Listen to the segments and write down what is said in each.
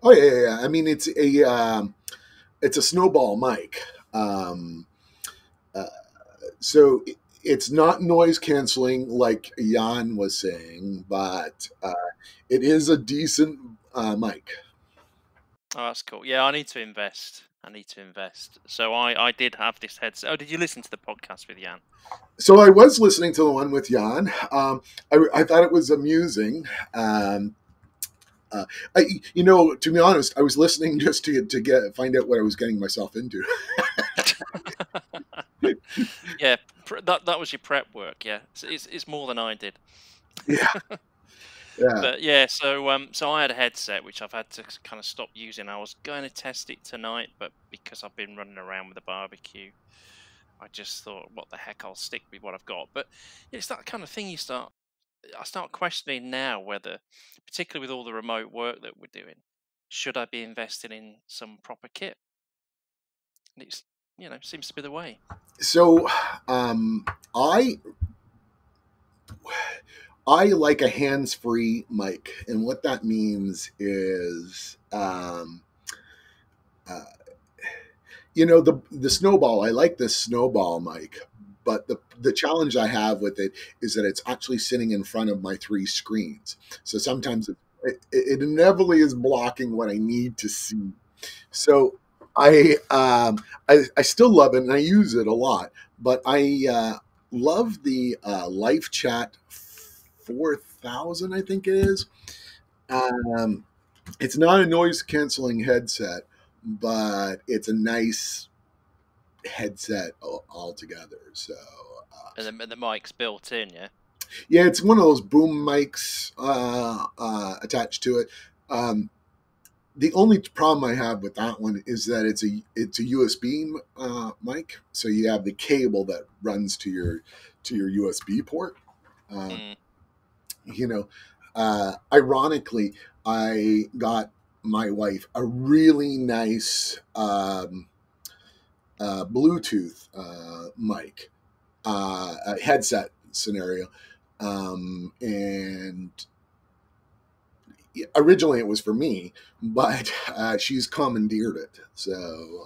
Oh yeah. I mean, it's a snowball mic. Uh, so it's not noise canceling like Jan was saying, but it is a decent mic. Oh, that's cool. Yeah, I need to invest. So I did have this headset. Oh, did you listen to the podcast with Jan? So I was listening to the one with Jan. I thought it was amusing. Um, uh, to be honest, I was listening just to find out what I was getting myself into. Yeah, that was your prep work. Yeah, it's more than I did. Yeah, yeah. But yeah, so I had a headset which I've had to kind of stop using. I was going to test it tonight, but because I've been running around with a barbecue, I just thought, what the heck, I'll stick with what I've got. But it's that kind of thing I start questioning now whether, particularly with all the remote work that we're doing, should I be investing in some proper kit? And it's, seems to be the way. So um, I I like a hands-free mic, and what that means is, uh, the snowball. I like this snowball mic, but the challenge I have with it is that it's actually sitting in front of my three screens. So sometimes it inevitably is blocking what I need to see. So I still love it and I use it a lot, but I love the Life Chat 4000, I think it is. Um, it's not a noise canceling headset, but it's a nice headset altogether. So And the mic's built in, yeah. yeah, it's one of those boom mics attached to it. The only problem I have with that one is that it's a USB mic, so you have the cable that runs to your USB port. Uh, Mm. you know, ironically, I got my wife a really nice Bluetooth mic, a headset scenario, and originally it was for me, but she's commandeered it, so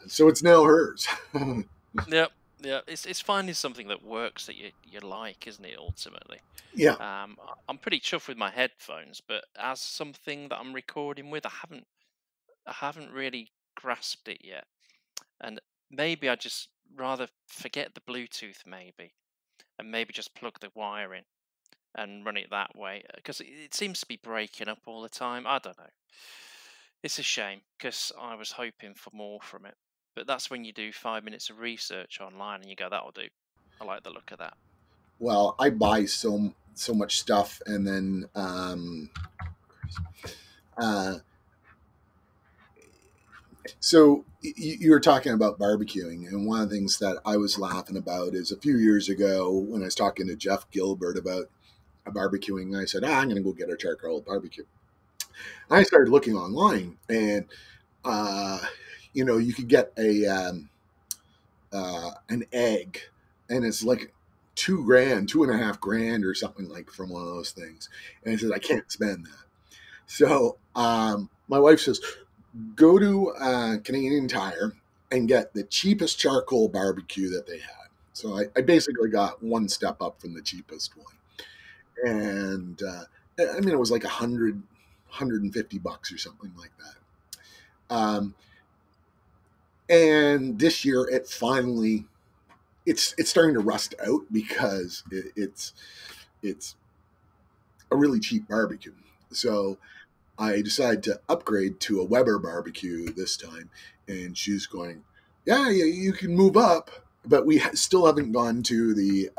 it's now hers. Yep, yeah. It's finding something that works that you like, isn't it? Ultimately, Yeah. I'm pretty chuffed with my headphones, but as something that I'm recording with, I haven't really grasped it yet. And maybe I just rather forget the Bluetooth, maybe, and maybe just plug the wire in and run it that way, because it seems to be breaking up all the time. I don't know. It's a shame because I was hoping for more from it. But that's when you do 5 minutes of research online and you go, that'll do. I like the look of that. Well, I buy so much stuff, and then uh, so you were talking about barbecuing, and one of the things that I was laughing about is a few years ago when I was talking to Jeff Gilbert about barbecuing. I said, I'm going to go get a charcoal barbecue. And I started looking online, and uh, you could get an egg, and it's like $2,000, 2.5 grand, or something like from one of those things. And I said, I can't spend that. So my wife says, go to Canadian Tire and get the cheapest charcoal barbecue that they had. So I basically got one step up from the cheapest one. And I mean, it was like $150 or something like that. And this year it finally, it's starting to rust out because it's a really cheap barbecue. So I decided to upgrade to a Weber barbecue this time, and she's going, yeah, you can move up, but we still haven't gone to the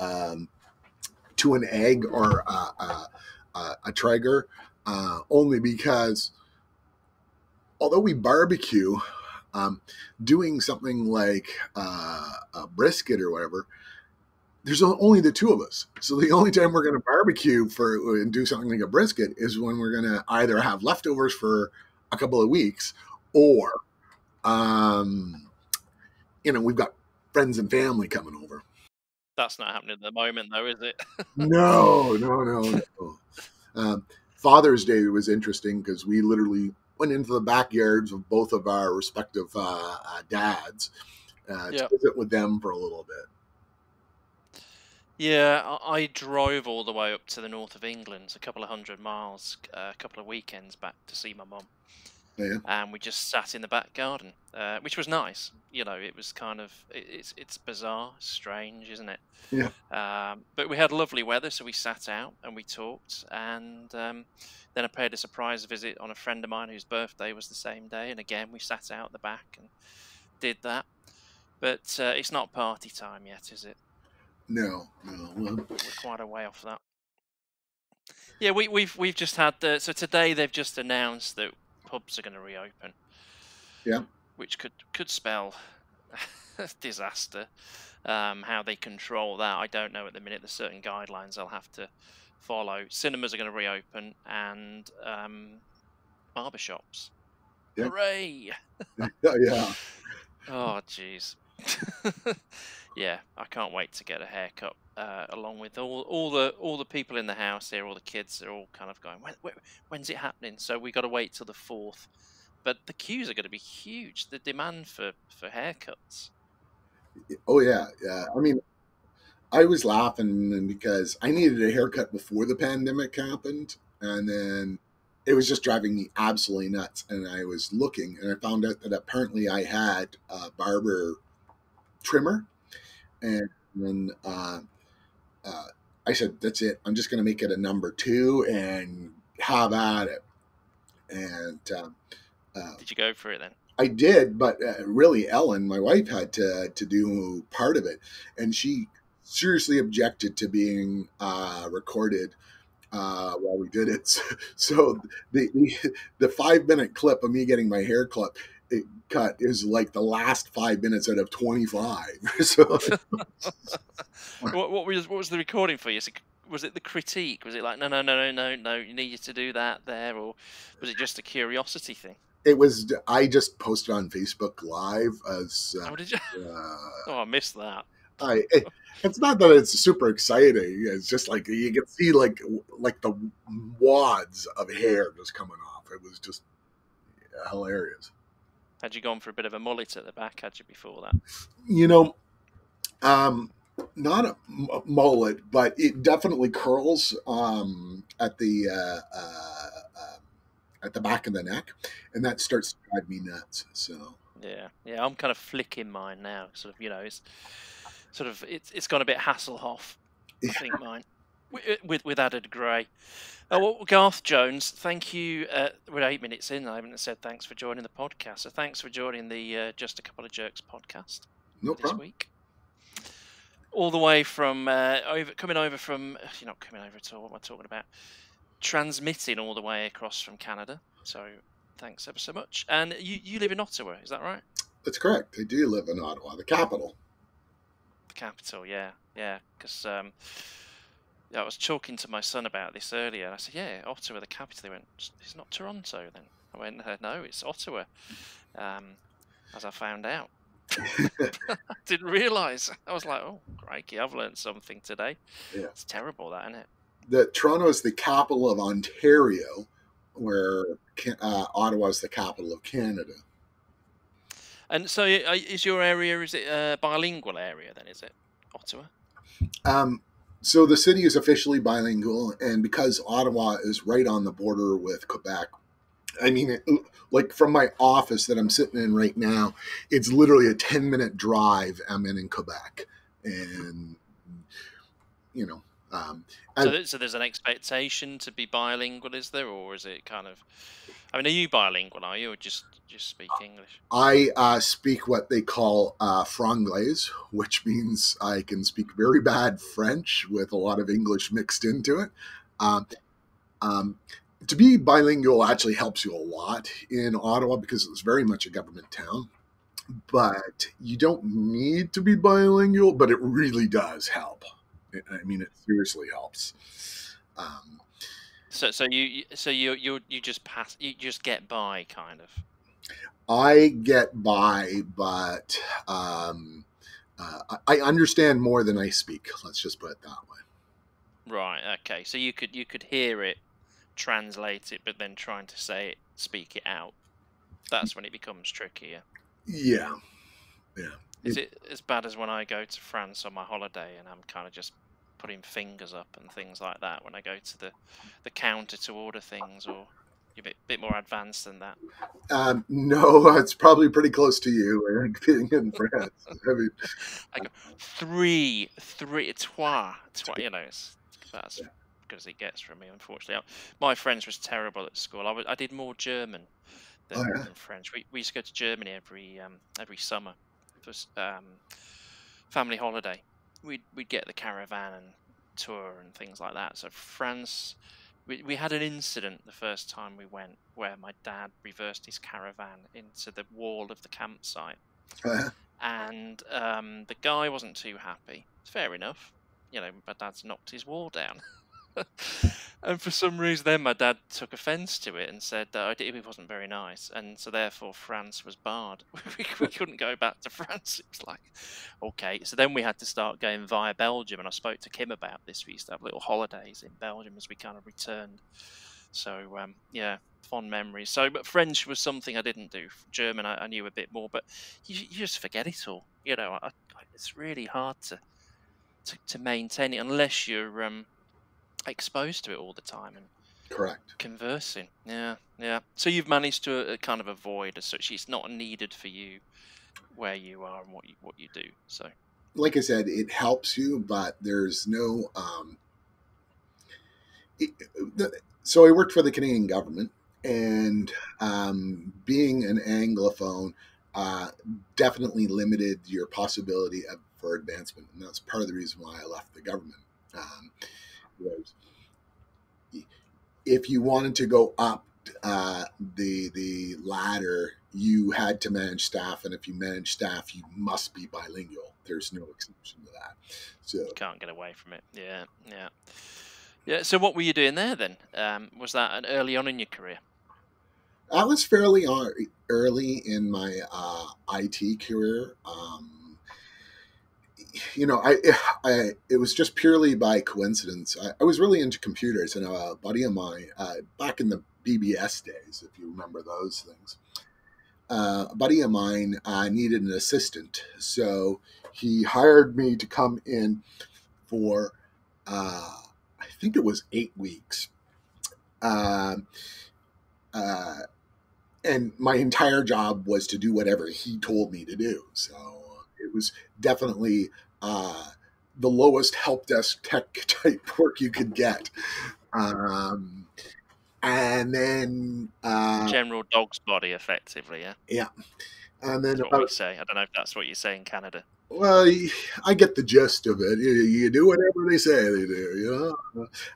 to an egg or a Traeger, only because although we barbecue, doing something like a brisket or whatever, there's only the two of us. So the only time we're going to barbecue and do something like a brisket is when we're going to either have leftovers for a couple of weeks, or um, we've got friends and family coming over. That's not happening at the moment, though, is it? No. Father's Day was interesting because we literally went into the backyards of both of our respective dads to Yeah. visit with them for a little bit. Yeah, I drove all the way up to the north of England, a couple of 100 miles, a couple of weekends back to see my mum. Yeah. And we just sat in the back garden, which was nice. You know, it was kind of it's bizarre, strange, isn't it? Yeah. But we had lovely weather, so we sat out and we talked. And then I paid a surprise visit on a friend of mine whose birthday was the same day, and again we sat out the back and did that. But it's not party time yet, is it? No. We're quite a way off that. Yeah, we've just had so today they've just announced that pubs are going to reopen. Yeah. Which could spell disaster. How they control that, I don't know at the minute. There's certain guidelines they'll have to follow. Cinemas are going to reopen, and barbershops. Yeah. Hooray! Yeah. Oh, jeez. Yeah, I can't wait to get a haircut. Along with all the people in the house here, all the kids are all kind of going, when's it happening? So we got to wait till the 4th. But the queues are going to be huge. The demand for haircuts. Oh yeah. Yeah. I mean, I was laughing because I needed a haircut before the pandemic happened, and then it was just driving me absolutely nuts. And I was looking, and I found out that apparently I had a barber trimmer, and then uh, I said, "That's it. I'm just going to make it a number 2 and have at it." And Did you go for it then? I did, but really, Ellen, my wife, had to do part of it, and she seriously objected to being recorded while we did it. So the 5-minute clip of me getting my hair cut is like the last 5 minutes out of 25. So what was the recording for you? Was it the critique? Was it like no, you needed to do that there, or was it just a curiosity thing? it was. I just posted on Facebook Live as. Oh, did you? Oh, I missed that. It's not that it's super exciting. It's just like you can see like the wads of hair just coming off. It was just hilarious. Had you gone for a bit of a mullet at the back? Had you before that? You know, not a mullet, but it definitely curls at the back of the neck, and that starts to drive me nuts. So yeah, I'm kind of flicking mine now. Sort of, it's gone a bit Hasselhoff. I think mine with added grey. Oh, well, Garth Jones, thank you. We're 8 minutes in. I haven't said thanks for joining the podcast. So thanks for joining the Just a Couple of Jerks podcast this week. All the way from coming over from not coming over at all. What am I talking about? Transmitting all the way across from Canada. So thanks ever so much. And you live in Ottawa, is that right? That's correct. I do live in Ottawa, the capital. The capital, yeah. Because I was talking to my son about this earlier, and I said, "Yeah, Ottawa, the capital." He went, "It's not Toronto, then." I went, "No, it's Ottawa." As I found out, I didn't realise. I was like, "Oh, crikey, I've learned something today." Yeah. It's terrible, that, isn't it? Toronto is the capital of Ontario, where Ottawa is the capital of Canada. And so, is your area? Is it a bilingual area? Then is it Ottawa? So the city is officially bilingual, and because Ottawa is right on the border with Quebec, I mean, like from my office that I'm sitting in right now, it's literally a 10-minute drive. I'm in Quebec, and so there's an expectation to be bilingual, is there, or is it kind of? I mean, are you bilingual? Are you, or just speak English? I speak what they call franglais, which means I can speak very bad French with a lot of English mixed into it. To be bilingual actually helps you a lot in Ottawa because it's very much a government town. But you don't need to be bilingual, but it really does help. I mean, it seriously helps. So you just pass, you just get by, kind of. I get by, but I understand more than I speak. Let's just put it that way. Right. Okay. So you could hear it translate it, but then trying to speak it out. That's when it becomes trickier. Yeah. Is it as bad as when I go to France on my holiday and I'm kind of just putting fingers up and things like that when I go to the counter to order things, or you're a bit more advanced than that? No, it's probably pretty close to you. I think being in France. I mean, I go three, trois. It's about as good as it gets from me, unfortunately. My French was terrible at school. I did more German oh yeah, than French. We used to go to Germany every summer for family holiday. We'd get the caravan and tour and things like that. So France, we had an incident the first time we went where my dad reversed his caravan into the wall of the campsite, oh, yeah. and the guy wasn't too happy. Fair enough, my dad's knocked his wall down. And for some reason, then my dad took offence to it and said that it wasn't very nice, and so therefore France was barred. We couldn't go back to France. It was like, okay. So then we had to start going via Belgium, and I spoke to Kim about this. We used to have little holidays in Belgium as we kind of returned. So yeah, fond memories. So, but French was something I didn't do. German, I knew a bit more, but you just forget it all. It's really hard to maintain it unless you're exposed to it all the time and Correct. conversing. Yeah. So you've managed to kind of avoid as such. It's not needed for you where you are and what you do. So, Like I said, it helps you, but there's no. So I worked for the Canadian government, and being an Anglophone definitely limited your possibility for advancement, and that's part of the reason why I left the government. Was if you wanted to go up the ladder, you had to manage staff, and if you manage staff, you must be bilingual. There's no exception to that. So you can't get away from it. Yeah. So what were you doing there then? Was that early on in your career? I was fairly early in my IT career. It was just purely by coincidence. I was really into computers, and a buddy of mine, back in the BBS days, if you remember those things, a buddy of mine needed an assistant, so he hired me to come in for, I think it was 8 weeks. Um and my entire job was to do whatever he told me to do. So it was definitely the lowest help desk tech type work you could get. And then General dog's body, effectively. yeah, and then That's what we say. I don't know if that's what you say in Canada. well, I get the gist of it. You do whatever they say they do.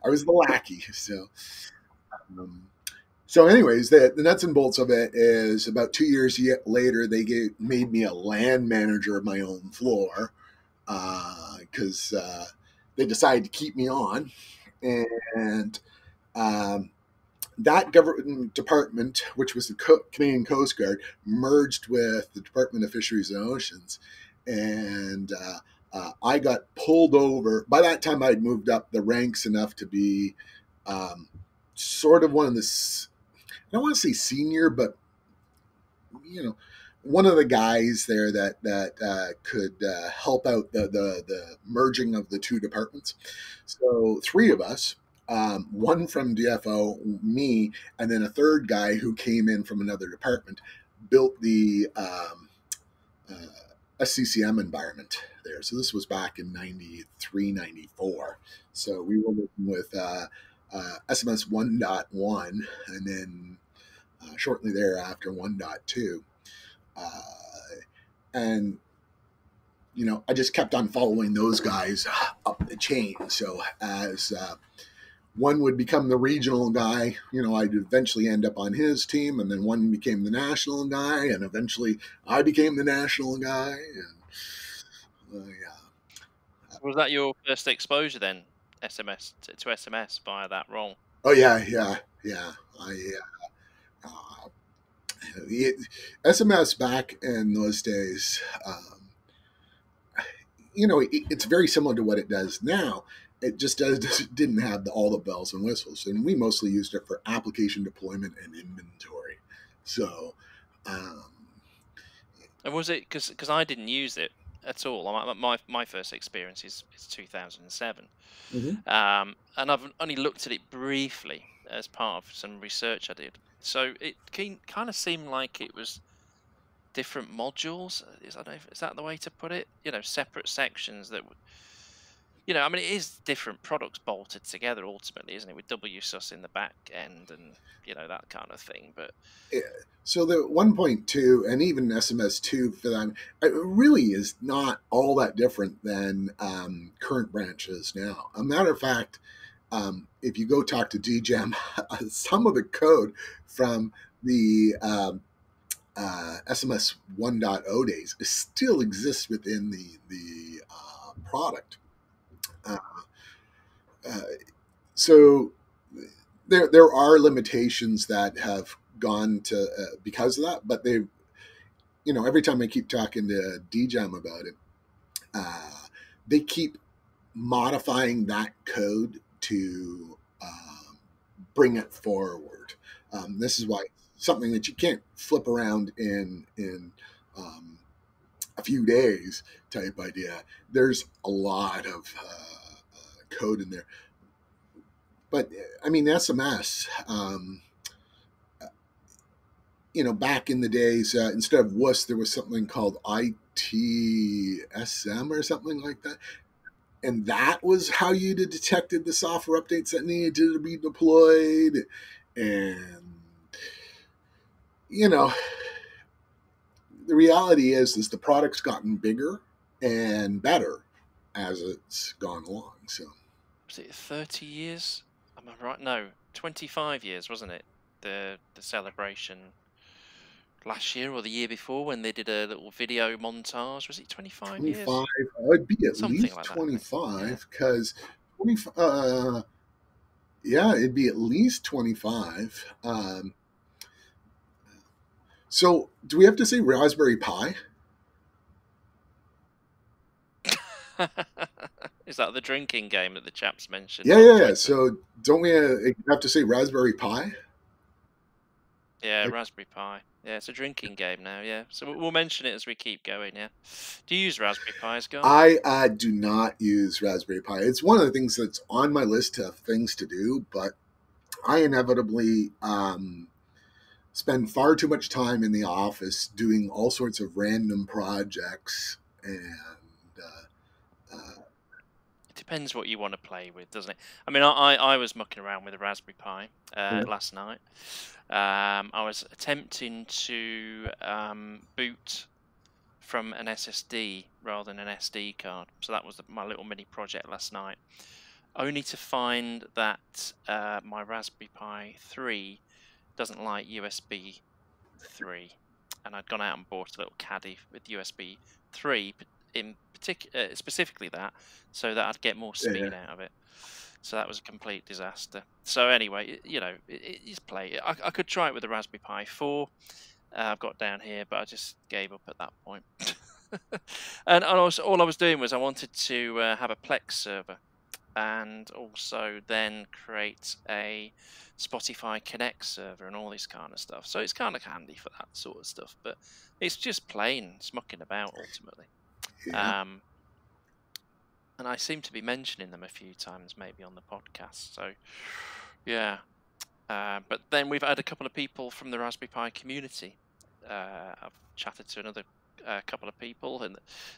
I was the lackey, so. So, anyways, the nuts and bolts of it is about 2 years later, they made me a land manager of my own floor because they decided to keep me on. And that government department, which was the Canadian Coast Guard, merged with the Department of Fisheries and Oceans. And I got pulled over. By that time, I'd moved up the ranks enough to be sort of one of the, I don't want to say senior, but one of the guys there that could help out the merging of the two departments. So 3 of us, one from DFO, me, and then a third guy who came in from another department, built the SCCM environment there. So this was back in 93, 94. So we were working with SMS 1.1, and then shortly thereafter 1.2. And I just kept on following those guys up the chain. So as one would become the regional guy, I'd eventually end up on his team, and then one became the national guy, and eventually I became the national guy. And So was that your first exposure then, SMS to SMS via that role? oh yeah. Uh, SMS back in those days, it's very similar to what it does now. it just didn't have all the bells and whistles, and we mostly used it for application deployment and inventory. So, um, And was it because I didn't use it at all? My first experience is 2007, mhm. and I've only looked at it briefly as part of some research I did. So it kind of seemed like it was different modules. Is that the way to put it? Separate sections that I mean, it is different products bolted together ultimately, isn't it? With WSUS in the back end and that kind of thing. But Yeah. So the 1.2 and even SMS2 for them, it really is not all that different than current branches now. A matter of fact, if you go talk to DGEM, some of the code from the SMS 1.0 days still exists within the product. Uh, uh, so there are limitations that have gone to because of that, but they, every time I keep talking to DGEM about it, they keep modifying that code to bring it forward. This is why something that you can't flip around in a few days type idea. There's a lot of code in there, but I mean SMS. Back in the days, instead of WUS, there was something called ITSM or something like that. And that was how you detected the software updates that needed to be deployed. And, the reality is the product's gotten bigger and better as it's gone along. So, was it 30 years? Am I right? No, 25 years, wasn't it? The celebration last year or the year before when they did a little video montage. Was it 25 25, years? I'd be at Something least like that, I think. Yeah. 25 because 25, yeah, it'd be at least 25. So, do we have to say Raspberry Pi? Is that the drinking game that the chaps mentioned Yeah, on yeah, yeah. Twitter? So, don't we have to say Raspberry Pi? Yeah, Raspberry Pi. Yeah, it's a drinking game now. Yeah, so we'll mention it as we keep going. Yeah. Do you use Raspberry Pis, Garth? I do not use Raspberry Pi. It's one of the things that's on my list of things to do, but I inevitably spend far too much time in the office doing all sorts of random projects, and It depends what you want to play with, doesn't it? I mean, I was mucking around with a Raspberry Pi yeah. last night. I was attempting to boot from an SSD rather than an SD card. So that was my little mini project last night. Only to find that my Raspberry Pi 3 doesn't like USB 3. And I'd gone out and bought a little caddy with USB 3 in particular, specifically that, so that I'd get more Yeah. speed out of it. So that was a complete disaster. So anyway, it's play. I could try it with the Raspberry Pi 4. I've got down here, but I just gave up at that point. And all I was doing was I wanted to have a Plex server and also then create a Spotify Connect server and all this kind of stuff. So it's kind of handy for that sort of stuff, but it's just plain smucking about ultimately. Yeah. And I seem to be mentioning them a few times, maybe on the podcast. So yeah. But then we've had a couple of people from the Raspberry Pi community. I've chatted to another couple of people, and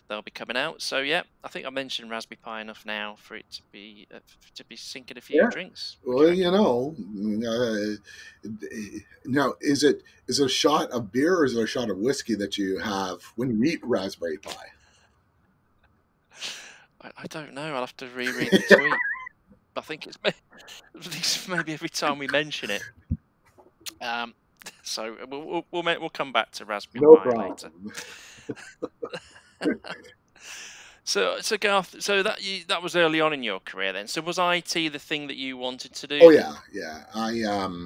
they'll be coming out. So yeah, I think I mentioned Raspberry Pi enough now for it to be sinking a few Yeah. drinks. Well, now is it a shot of beer or is it a shot of whiskey that you have when you eat Raspberry Pi? I don't know. I'll have to reread the tweet. I think it's at least maybe every time we mention it. So we'll come back to Raspberry No Pi later. problem. So Garth, so that was early on in your career then. So was IT the thing that you wanted to do? Oh then? yeah.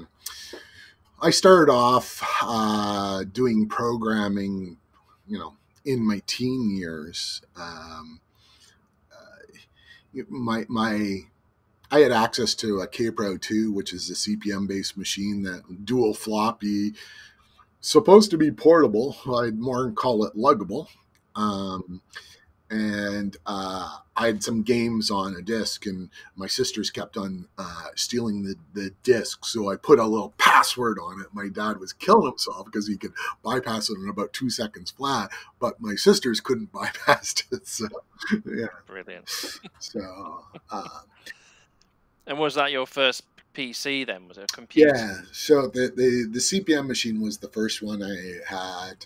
I started off doing programming, in my teen years. my I had access to a K-Pro 2, which is a CPM based machine, that dual floppy, supposed to be portable. I'd more call it luggable. Um, and I had some games on a disc, and my sisters kept on stealing the disc. So I put a little password on it. My dad was killing himself because he could bypass it in about 2 seconds flat, but my sisters couldn't bypass it. So, yeah. Brilliant. So, And was that your first PC then? Was it a computer? yeah. So the CPM machine was the first one I had.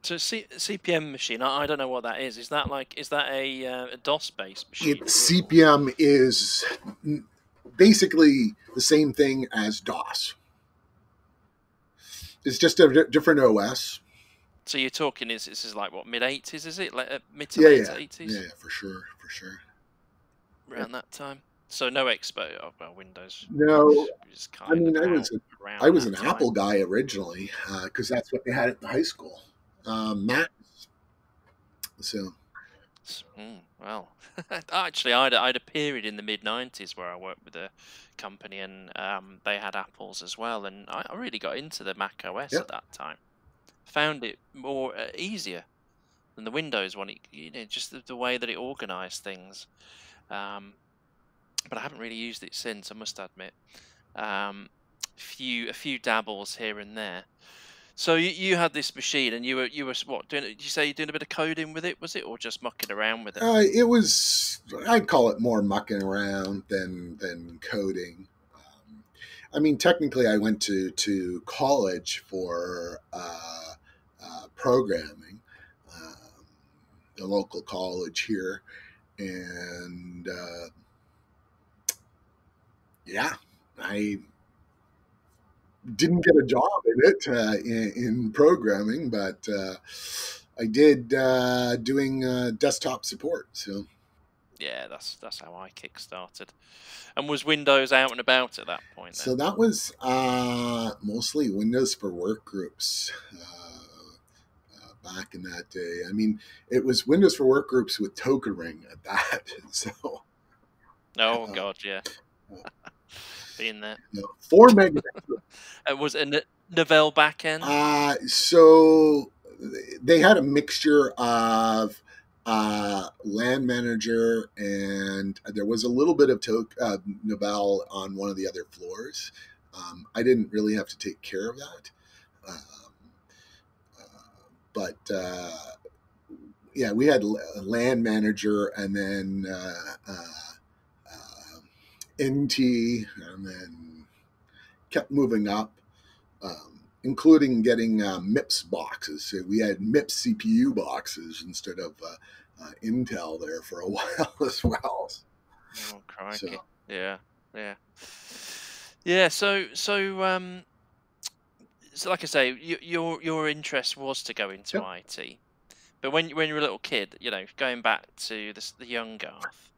So CPM machine, I don't know what that is. Is that a DOS based machine? Is it? Or... CPM is basically the same thing as DOS. It's just a different OS. So you're talking this is like what, mid 80s? Is it like mid to Yeah, late yeah, 80s? yeah, for sure. Around that time. So no Expo. Oh, well, Windows. No, is I kind mean, of out I around was that an time. Apple guy originally because that's what they had at the high school. Mac. So Well, actually, I had a period in the mid 90s where I worked with a company, and they had Apples as well, and I really got into the Mac OS yeah, at that time. Found it more easier than the Windows one. Just the way that it organized things. But I haven't really used it since, I must admit. A few dabbles here and there. So you had this machine, and you were what doing? Did you say you're doing a bit of coding with it? Was it, or just mucking around with it? it was. I'd call it more mucking around than coding. I mean, technically, I went to college for programming, the local college here, and yeah, I didn't get a job in it in programming, but I did doing desktop support. So Yeah, that's how I kick-started. And was Windows out and about at that point then? so that was mostly Windows for Work groups. Back in that day, I mean, it was Windows for Work groups with Token Ring at that. So, Oh uh, God, yeah, been there. 4 megabits. It was a Novell backend. So they had a mixture of land manager, and there was a little bit of Novell on one of the other floors. I didn't really have to take care of that. But yeah, we had a land manager, and then NT, and then kept moving up, including getting MIPS boxes. So we had MIPS CPU boxes instead of Intel there for a while as well. Oh crikey! So Yeah, yeah, yeah. So like I say, your interest was to go into yep. IT, but when you were a little kid, going back to the young Garth,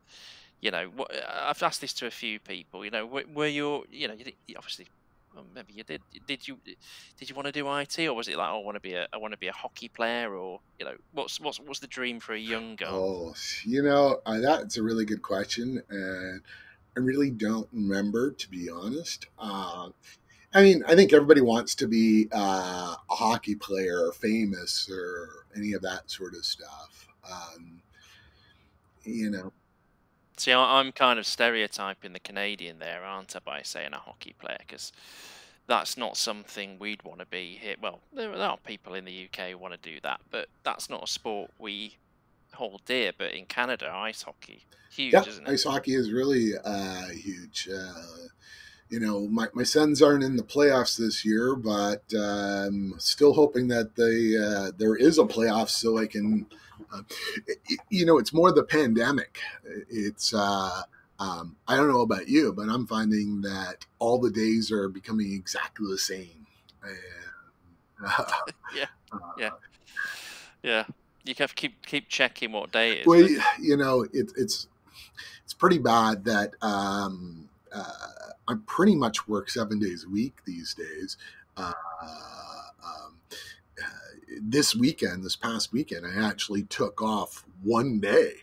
I've asked this to a few people. Were obviously, well, maybe you did. Did you want to do IT, or was it like, oh, I want to be a hockey player, or what's the dream for a young Garth? Oh, that's a really good question, and I really don't remember, to be honest. I mean, I think everybody wants to be a hockey player or famous or any of that sort of stuff. You know, See, I'm kind of stereotyping the Canadian there, aren't I, by saying a hockey player? Because that's not something we'd want to be here. Well, there are people in the UK who want to do that, but that's not a sport we hold dear. But in Canada, ice hockey, yeah, huge, isn't it? ice hockey is really huge. My Sens aren't in the playoffs this year, but still hoping that there is a playoff so I can. It's more the pandemic. It's I don't know about you, but I'm finding that all the days are becoming exactly the same. And, Yeah, yeah, yeah. You have to keep checking what day it is, well, don't you? it's pretty bad that I pretty much work 7 days a week these days. Um, this past weekend, I actually took off one day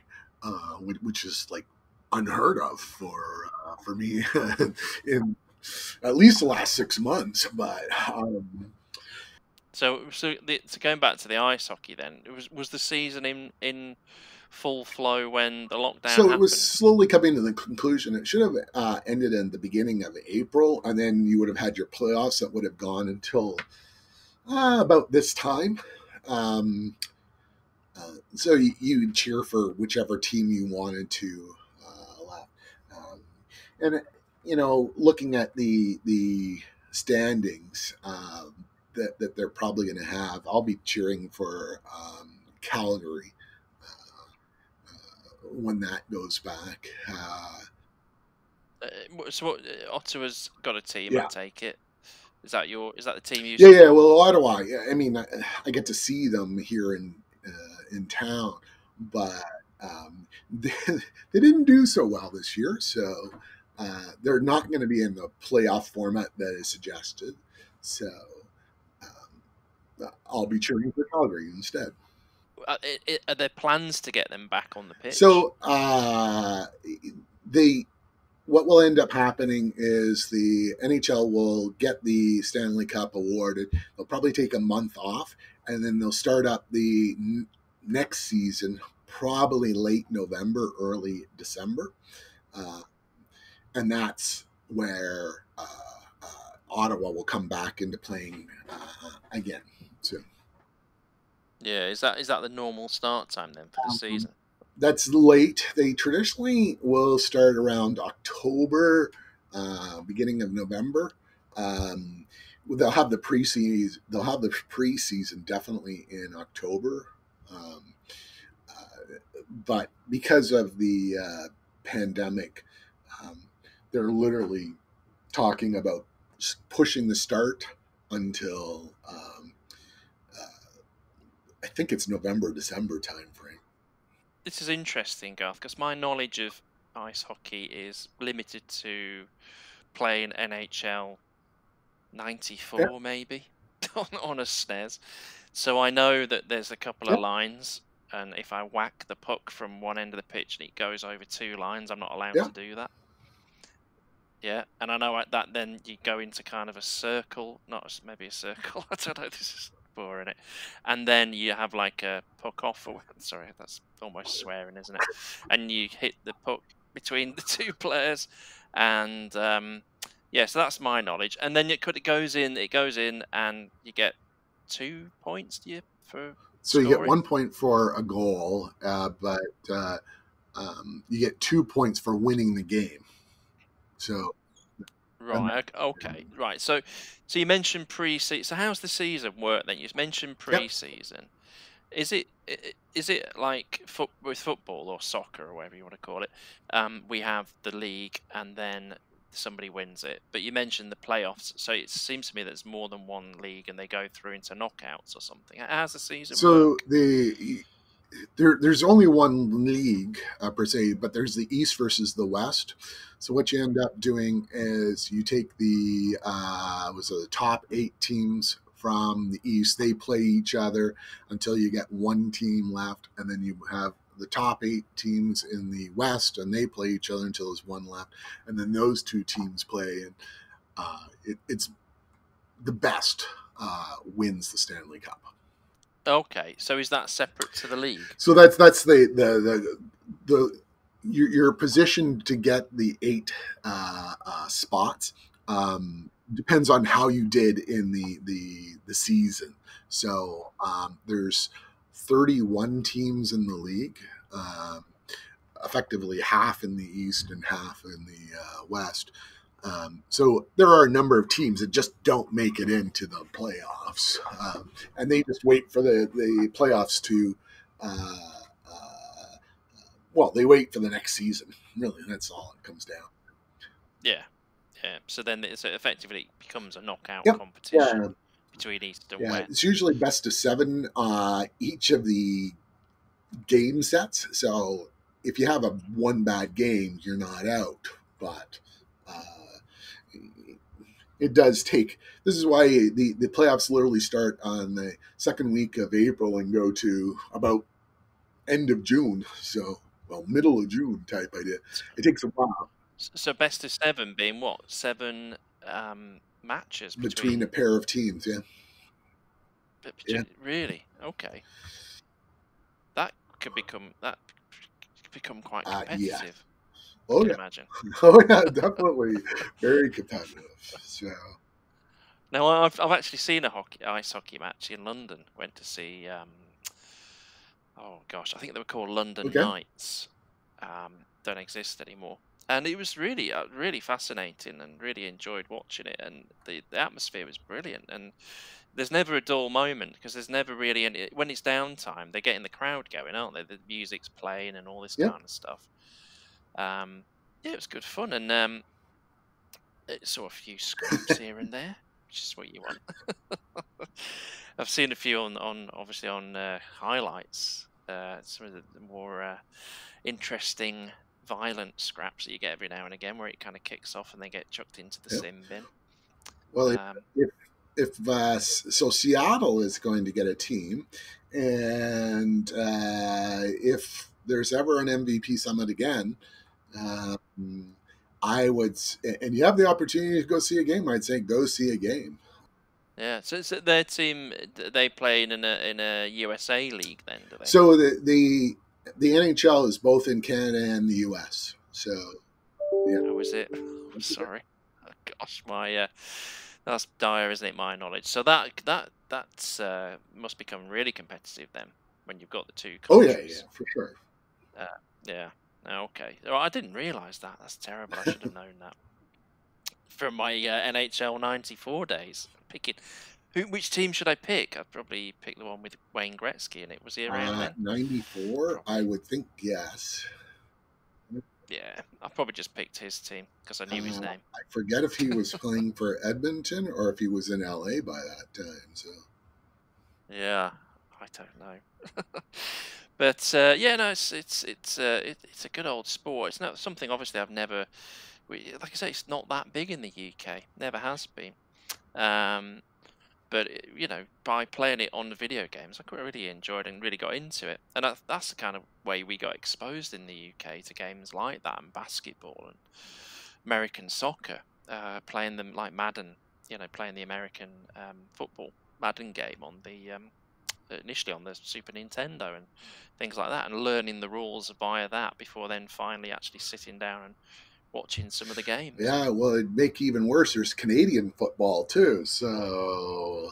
which is like unheard of for me in at least the last 6 months. But So going back to the ice hockey, then was the season in full flow when the lockdown so it was happened? slowly coming to the conclusion. It should have ended in the beginning of April, and then you would have had your playoffs that would have gone until about this time. Um, so you cheer for whichever team you wanted to allow. Um, and looking at the standings that they're probably going to have, I'll be cheering for Calgary when that goes back. So Ottawa's got a team, I Yeah, take it. Is that the team you yeah. support? Well, Ottawa. I mean, I get to see them here in town, but they, they didn't do so well this year, so they're not going to be in the playoff format that is suggested. So I'll be cheering for Calgary instead. Are there plans to get them back on the pitch? So they what will end up happening is the NHL will get the Stanley Cup awarded. They'll probably take a month off, and then they'll start up the next season, probably late November, early December, uh, and that's where Ottawa will come back into playing again. So Yeah, is that the normal start time then for the um, season? that's late. They traditionally will start around October, beginning of November. Um, they'll have the preseason. They'll have the preseason definitely in October, um, but because of the pandemic, um, they're literally talking about pushing the start until I think it's November, December timeframe. This is interesting, Garth, because my knowledge of ice hockey is limited to playing NHL Yeah, 94 maybe on a SNES. So I know that there's a couple yeah, of lines, and if I whack the puck from one end of the pitch and it goes over two lines, I'm not allowed yeah. to do that. Yeah, and I know that then you go into kind of a circle, not maybe a circle. I don't know. This is boring, it. And then you have like a puck off. Or sorry, that's almost swearing, isn't it? And you hit the puck between the two players, and yeah. So that's my knowledge. And then it goes in. It goes in, and you get 2 points. Do you for So you get scoring? 1 point for a goal, but you get 2 points for winning the game. So, and Right. Okay. Right. So you mentioned pre-season. So how's the season work then? You mentioned yep. pre-season. Is it like with football or soccer or whatever you want to call it? We have the league and then somebody wins it. But you mentioned the playoffs, so it seems to me there's more than one league and they go through into knockouts or something. How's the season So work? there's only one league per se, but there's the East versus the West. So what you end up doing is you take the top 8 teams from the East. They play each other until you get one team left, and then you have the top 8 teams in the West, and they play each other until there's one left, and then those two teams play, and it's the best wins the Stanley Cup. Okay, so is that separate to the league? So that's the you're positioned to get the 8 spots. Depends on how you did in the season. So there's 31 teams in the league, effectively half in the East and half in the West. So there are a number of teams that just don't make it into the playoffs, and they just wait for the playoffs to. Uh, uh, well, they wait for the next season. Really, that's all it comes down. Yeah, yeah. So then it effectively becomes a knockout Yep. competition Yeah. between East and Yeah. West. It's usually best of seven each of the game sets. So if you have a one bad game, you're not out. But uh, it does take. This is why the playoffs literally start on the second week of April and go to about end of June. So well, middle of June type idea. It takes a while So best of 7 being what? 7 matches between a between. pair of teams. Yeah, yeah, Really? Okay. That could become quite yeah. competitive. I Oh can yeah, imagine. oh yeah, definitely very competitive. So Now I've actually seen a ice hockey match in London. Went to see oh gosh, I think they were called London okay, Knights. Don't exist anymore. And it was really really fascinating, and really enjoyed watching it. And the atmosphere was brilliant. And there's never a dull moment, because there's never really any. When it's downtime, they're getting the crowd going, aren't they? The music's playing and all this yep. kind of stuff. Um, yeah, it was good fun, and saw a few scraps here and there, which is what you want. I've seen a few on obviously on highlights. Some of the more interesting, violent scraps that you get every now and again, where it kind of kicks off and they get chucked into the Yep. sin bin. Well, Um, so Seattle is going to get a team, and if there's ever an MVP summit again, um, I would, and you have the opportunity to go see a game, I'd say go see a game. yeah, so their team, they play in a USA league then, do they? So the NHL is both in Canada and the US. So yeah, Oh, is it? Sorry. Oh, gosh, my that's dire, isn't it? My knowledge. So that's must become really competitive then, when you've got the two oh yeah, yeah, countries. for sure. Uh, yeah. Okay. Oh, I didn't realise that. That's terrible. I should have known that from my NHL '94 days. Picking which team should I pick? I'd probably pick the one with Wayne Gretzky in it. Was he around then? 94, I Probably. would think yes. Yeah, I probably just picked his team because I knew his name. I forget if he was playing for Edmonton or if he was in LA by that time. So Yeah, I don't know. But yeah, no, it's a good old sport. It's not something, obviously, I've never. Like I say, it's not that big in the UK. Never has been. Um, but by playing it on the video games, I really enjoyed and really got into it. And that's the kind of way we got exposed in the UK to games like that, and basketball and American soccer. Playing them like Madden, playing the American football Madden game on the initially on the Super Nintendo and things like that, and learning the rules via that before then finally actually sitting down and watching some of the games. yeah, well, it'd make even worse. There's Canadian football too. So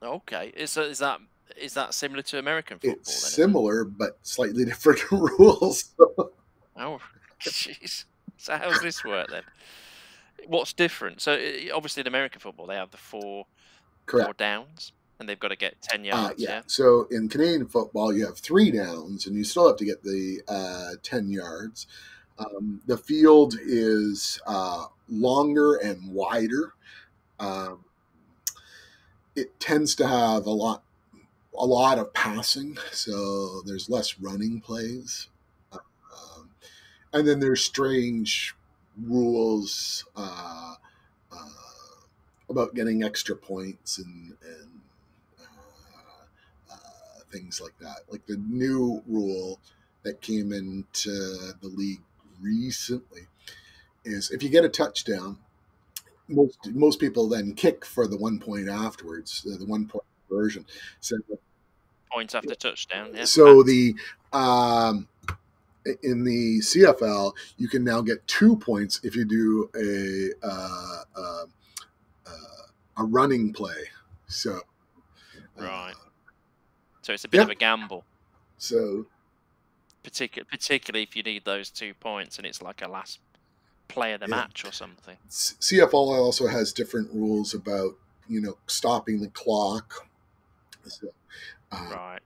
Okay, is that similar to American it's football then? Is it? similar but slightly different rules. Oh, jeez. So how's this work then? What's different? So obviously in American football they have the four Correct. downs, and they've got to get 10 yards. Yeah. Yeah. So in Canadian football, you have 3 downs, and you still have to get the 10 yards. The field is longer and wider. Um, it tends to have a lot of passing, so there's less running plays. And then there's strange rules uh, about getting extra points and things like that. Like the new rule that came into the league recently is if you get a touchdown, most people then kick for the 1 point afterwards, the 1 point version. So, Points after touchdown. Yeah. so Fact. the in the CFL, you can now get 2 points if you do a running play. So, Right. So it's a bit yeah. of a gamble, So, particularly if you need those 2 points and it's like a last play of the yeah. match or something. CFL also has different rules about stopping the clock. So, Right.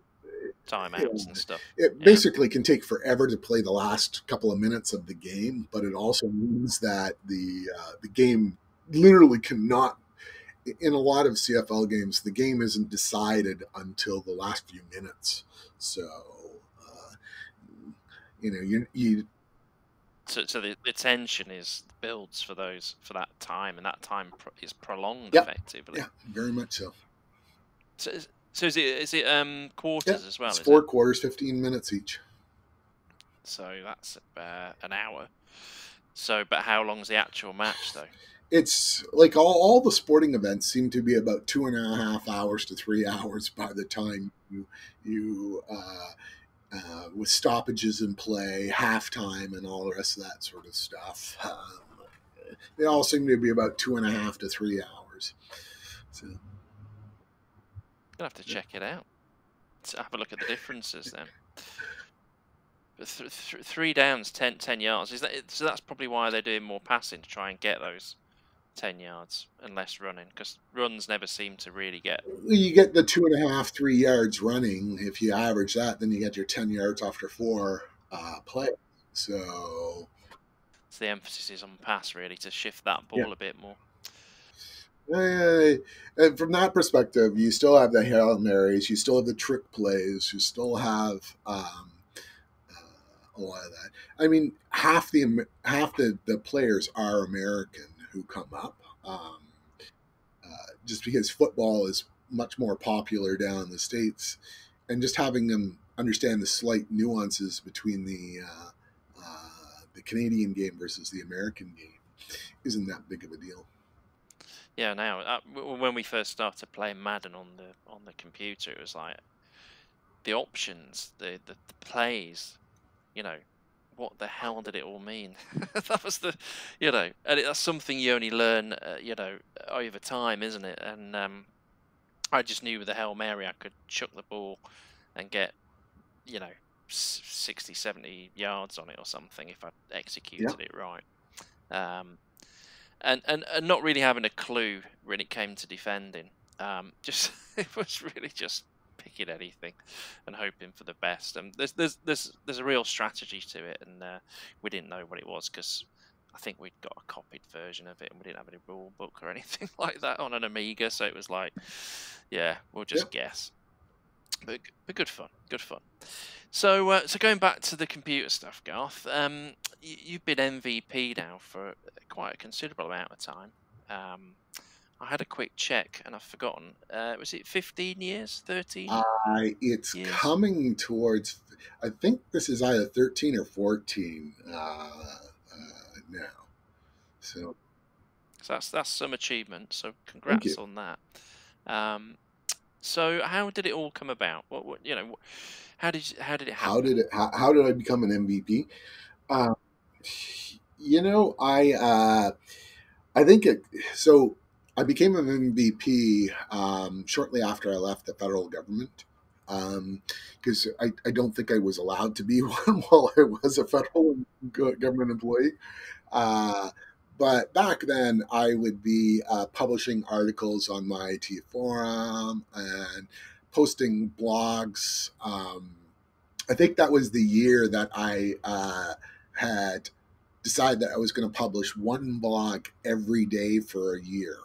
Timeouts and stuff. it Yeah. basically can take forever to play the last couple of minutes of the game, but it also means that the game literally cannot. In a lot of CFL games, the game isn't decided until the last few minutes. So, you So the tension builds for that time, and that time is prolonged yep, effectively. yeah, very much so. So is it Yeah, quarters as well? it's Is it? 4 quarters, 15 minutes each. so that's an hour. So, but how long's the actual match though? It's like all the sporting events seem to be about 2.5 hours to 3 hours by the time you with stoppages in play, halftime, and all the rest of that sort of stuff. They all seem to be about 2.5 to 3 hours. So, You'll have to check it out. To have a look at the differences then. 3 downs, 10 yards. Is that so? That's probably why they're doing more passing to try and get those 10 yards and less running, because runs never seem to really get. you get the 2.5, 3 yards running. If you average that, then you get your 10 yards after 4 play. So the emphasis is on pass, really, to shift that ball a bit more. And from that perspective, you still have the Hail Marys, you still have the trick plays, you still have a lot of that. I mean, half the players are American who come up, just because football is much more popular down in the States, and just having them understand the slight nuances between the Canadian game versus the American game isn't that big of a deal. Yeah, now when we first started playing Madden on the computer, it was like the options, the plays, you know, what the hell did it all mean? That was the, and that's something you only learn, over time, isn't it? And I just knew with the Hail Mary I could chuck the ball and get, 60, 70 yards on it or something if I executed it right. And not really having a clue when it came to defending. Just it was really just picking anything and hoping for the best. And there's a real strategy to it, and we didn't know what it was because I think we'd got a copied version of it, and we didn't have any rule book or anything like that on an Amiga. So it was like, yeah, we'll just guess. But good fun, good fun. So going back to the computer stuff, Garth, you've been MVP now for quite a considerable amount of time. I had a quick check and I've forgotten. Was it 15 years, 13? It's years? coming towards. I think this is either 13 or 14 now. So that's some achievement. So congrats on that. So how did it all come about? What how did it happen? How did I become an MVP? I think it. So I became an MVP shortly after I left the federal government, because I don't think I was allowed to be one while I was a federal government employee. But back then, I would be publishing articles on my IT forum and posting blogs. I think that was the year that I had decided that I was going to publish one blog every day for a year.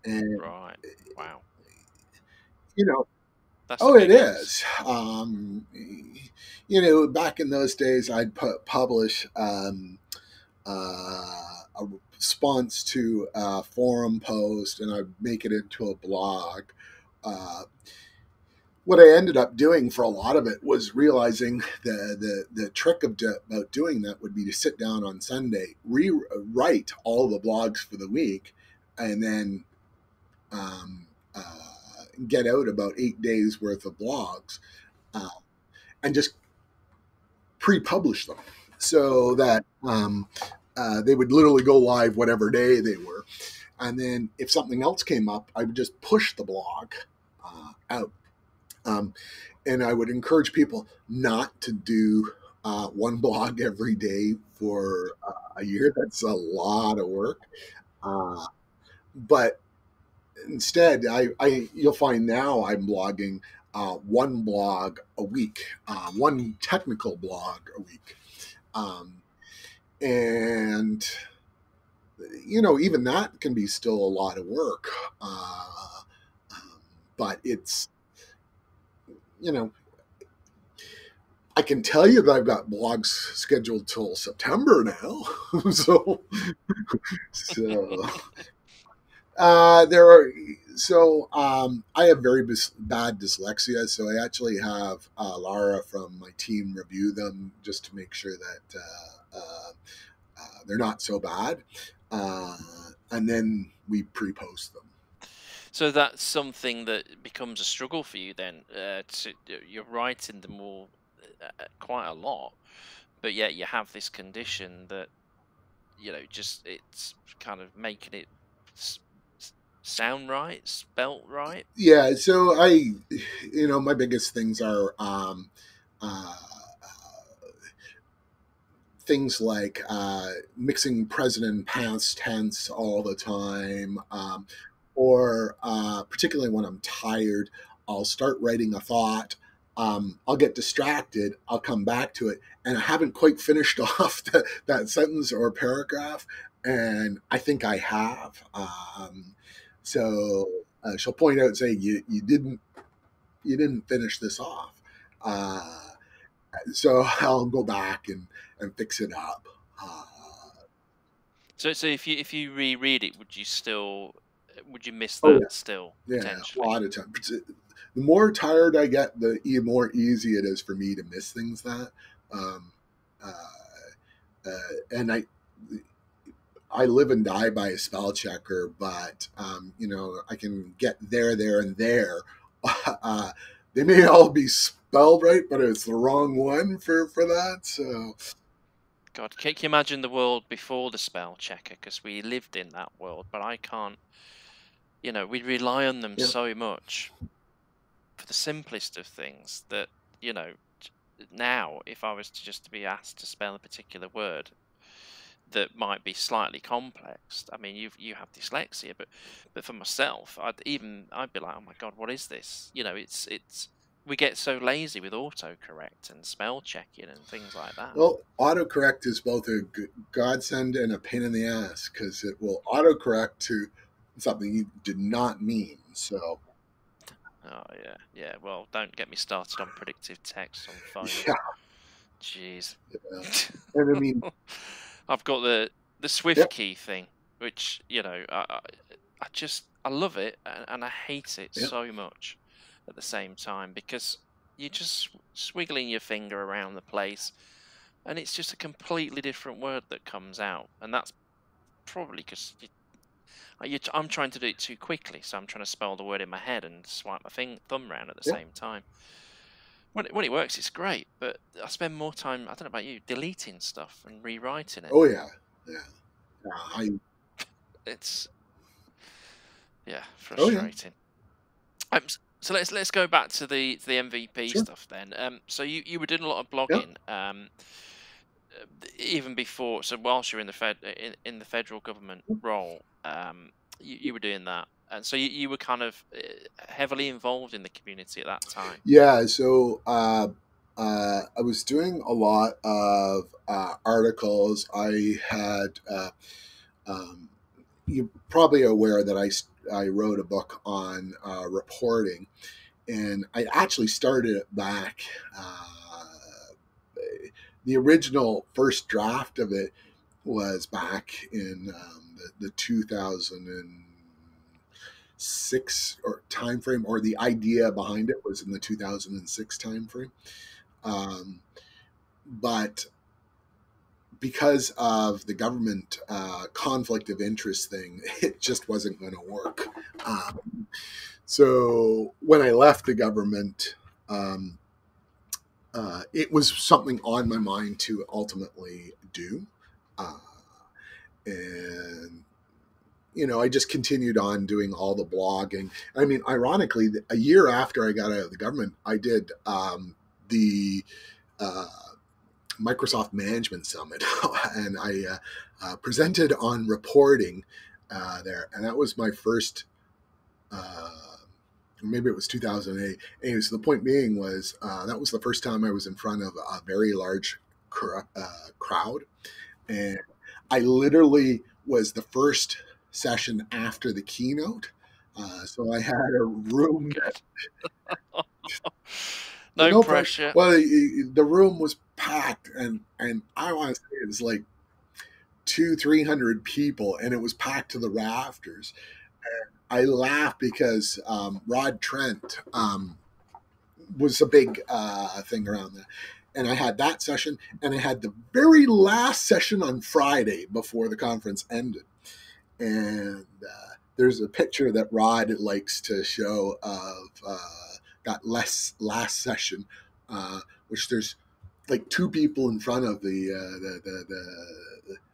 And right. Wow. That's it is. Back in those days, I'd publish a response to a forum post, and I'd make it into a blog. What I ended up doing for a lot of it was realizing the trick about doing that would be to sit down on Sunday, rewrite all the blogs for the week, and then get out about 8 days worth of blogs, and just pre-publish them so that they would literally go live whatever day they were. And then if something else came up, I would just push the blog out. And I would encourage people not to do one blog every day for a year. That's a lot of work. But instead, you'll find now I'm blogging one blog a week, one technical blog a week. And even that can be still a lot of work. But it's, I can tell you that I've got blogs scheduled till September now. so there are So I have very bad dyslexia, so I actually have Lara from my team review them just to make sure that they're not so bad, uh, and then we pre-post them. So that's something that becomes a struggle for you then. You're writing them all quite a lot, but yet you have this condition that just it's kind of making it s- sound right, spelt right. Yeah, so my biggest things are uh, things like mixing present and past tense all the time, or particularly when I'm tired, I'll start writing a thought. I'll get distracted. I'll come back to it, and I haven't quite finished off that sentence or paragraph, and I think I have. So she'll point out, saying, "You didn't finish this off." Uh, so I'll go back and fix it up. Uh, So if you reread it, would you miss oh that yeah, still yeah, a potentially? lot of times. The more tired I get, the more easy it is for me to miss things. Um, uh, and I live and die by a spell checker, but I can get there, and there. Uh, they may all be spelled right, but it's the wrong one for that. So God, can you imagine the world before the spell checker? Because we lived in that world, but I can't. We rely on them yeah. so much for the simplest of things that you know. Now, if I was to be asked to spell a particular word that might be slightly complex, I mean, you have dyslexia, but for myself, I'd be like, oh my God, what is this? It's we get so lazy with autocorrect and spell checking and things like that. Well, autocorrect is both a godsend and a pain in the ass because it will autocorrect to something you did not mean. So, Oh yeah, yeah. Well, don't get me started on predictive text on phones. yeah, Jeez. yeah. And I mean, I've got the yeah, Swift key thing, which I love it and I hate it yeah. so much at the same time because you're just swiggling your finger around the place and it's just a completely different word that comes out, and that's probably because I'm trying to do it too quickly, so I'm trying to spell the word in my head and swipe my thumb around at the Yeah. same time. When it works, it's great, but I spend more time, I don't know about you, deleting stuff and rewriting it. Oh yeah, yeah. Yeah, It's, yeah, oh yeah, frustrating. So let's go back to the MVP sure. stuff then. So you were doing a lot of Yeah, blogging, even before. So whilst you're in in the federal government role, you were doing that, and so you were kind of heavily involved in the community at that time. yeah. So I was doing a lot of articles. I had. Um, you're probably aware that I wrote a book on reporting, and I actually started it back. The original first draft of it was back in the 2006 or time frame, or the idea behind it was in the 2006 time frame. Um, but because of the government conflict of interest thing, it just wasn't going to work. So when I left the government, um, it was something on my mind to ultimately do. Uh, and I just continued on doing all the blogging. I mean, ironically, a year after I got out of the government, I did the uh, Microsoft Management Summit, and I presented on reporting there, and that was my first. Maybe it was 2008. Anyway, so the point being was that was the first time I was in front of a very large crowd, and I literally was the first session after the keynote. So I had a room. Good. No No pressure. pressure. Well, the room was packed, and I want to say it was like 300 people, and it was packed to the rafters. I laugh because Rod Trent was a big thing around that. And I had that session, and I had the very last session on Friday before the conference ended. And there's a picture that Rod likes to show of that last session, which there's like two people in front of the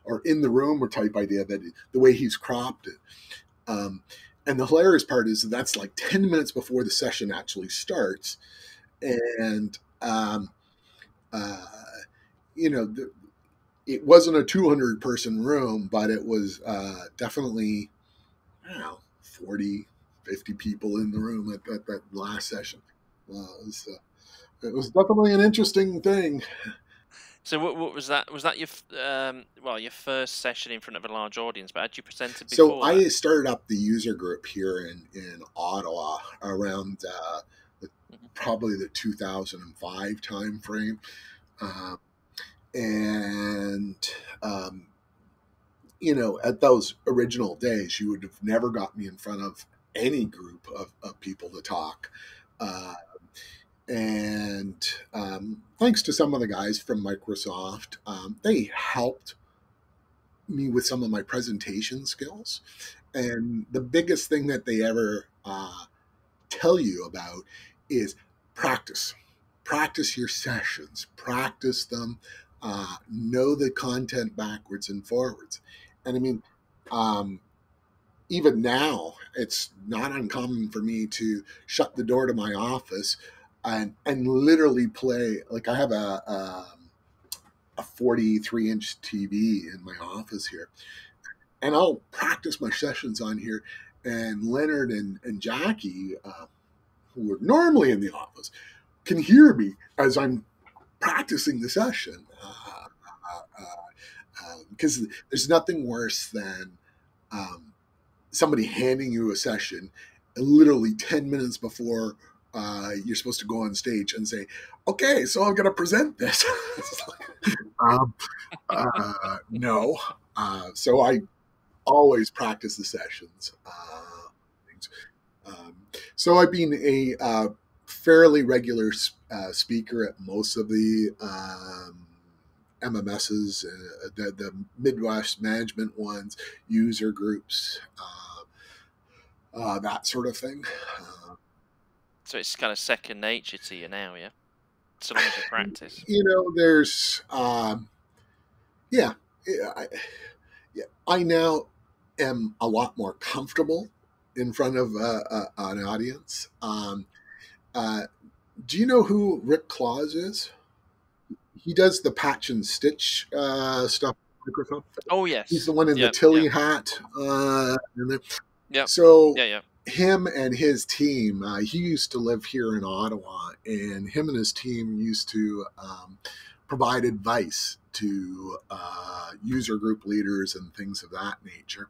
or in the room or type idea, that the way he's cropped it. And the hilarious part is that's like 10 minutes before the session actually starts. And, uh, you know, it wasn't a 200 person room, but it was definitely, I don't know, 40, 50 people in the room at that last session. It was definitely an interesting thing. So what was that? Was that your well, your first session in front of a large audience? But had you presented So before that? I started up the user group here in Ottawa around probably the 2005 time frame. And at those original days, you would have never got me in front of any group of people to talk. And thanks to some of the guys from Microsoft, they helped me with some of my presentation skills. And the biggest thing that they ever tell you about is practice. Practice your sessions, practice them, know the content backwards and forwards. And I mean, even now, it's not uncommon for me to shut the door to my office and literally play. Like I have a 43-inch TV in my office here, and I'll practice my sessions on here. And Leonard and Jackie, who are normally in the office, can hear me as I'm practicing the session. Because there's nothing worse than somebody handing you a session literally 10 minutes before you're supposed to go on stage and say, okay, so I'm going to present this. um, no. So I always practice the sessions. So I've been a fairly regular speaker at most of the MMSs, the Midwest management ones, user groups, that sort of thing. So it's kind of second nature to you now, yeah. So long as you practice. There's, yeah, I now am a lot more comfortable in front of an audience. Do you know who Rick Claus is? He does the patch and stitch stuff. Microsoft. Oh He's yes. the one in the Yep. Tilly Yep. hat. Yep. So Yeah. Yeah. him and his team, he used to live here in Ottawa, and him and his team used to provide advice to user group leaders and things of that nature.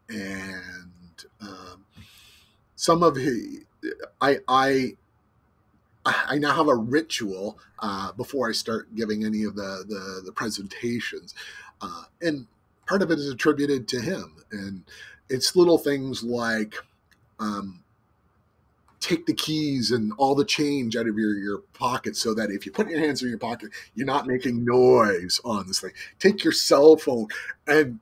And some of his, I now have a ritual before I start giving any of the presentations, and part of it is attributed to him. And it's little things like take the keys and all the change out of your pocket, so that if you put your hands in your pocket, you're not making noise on this thing. Take your cell phone and,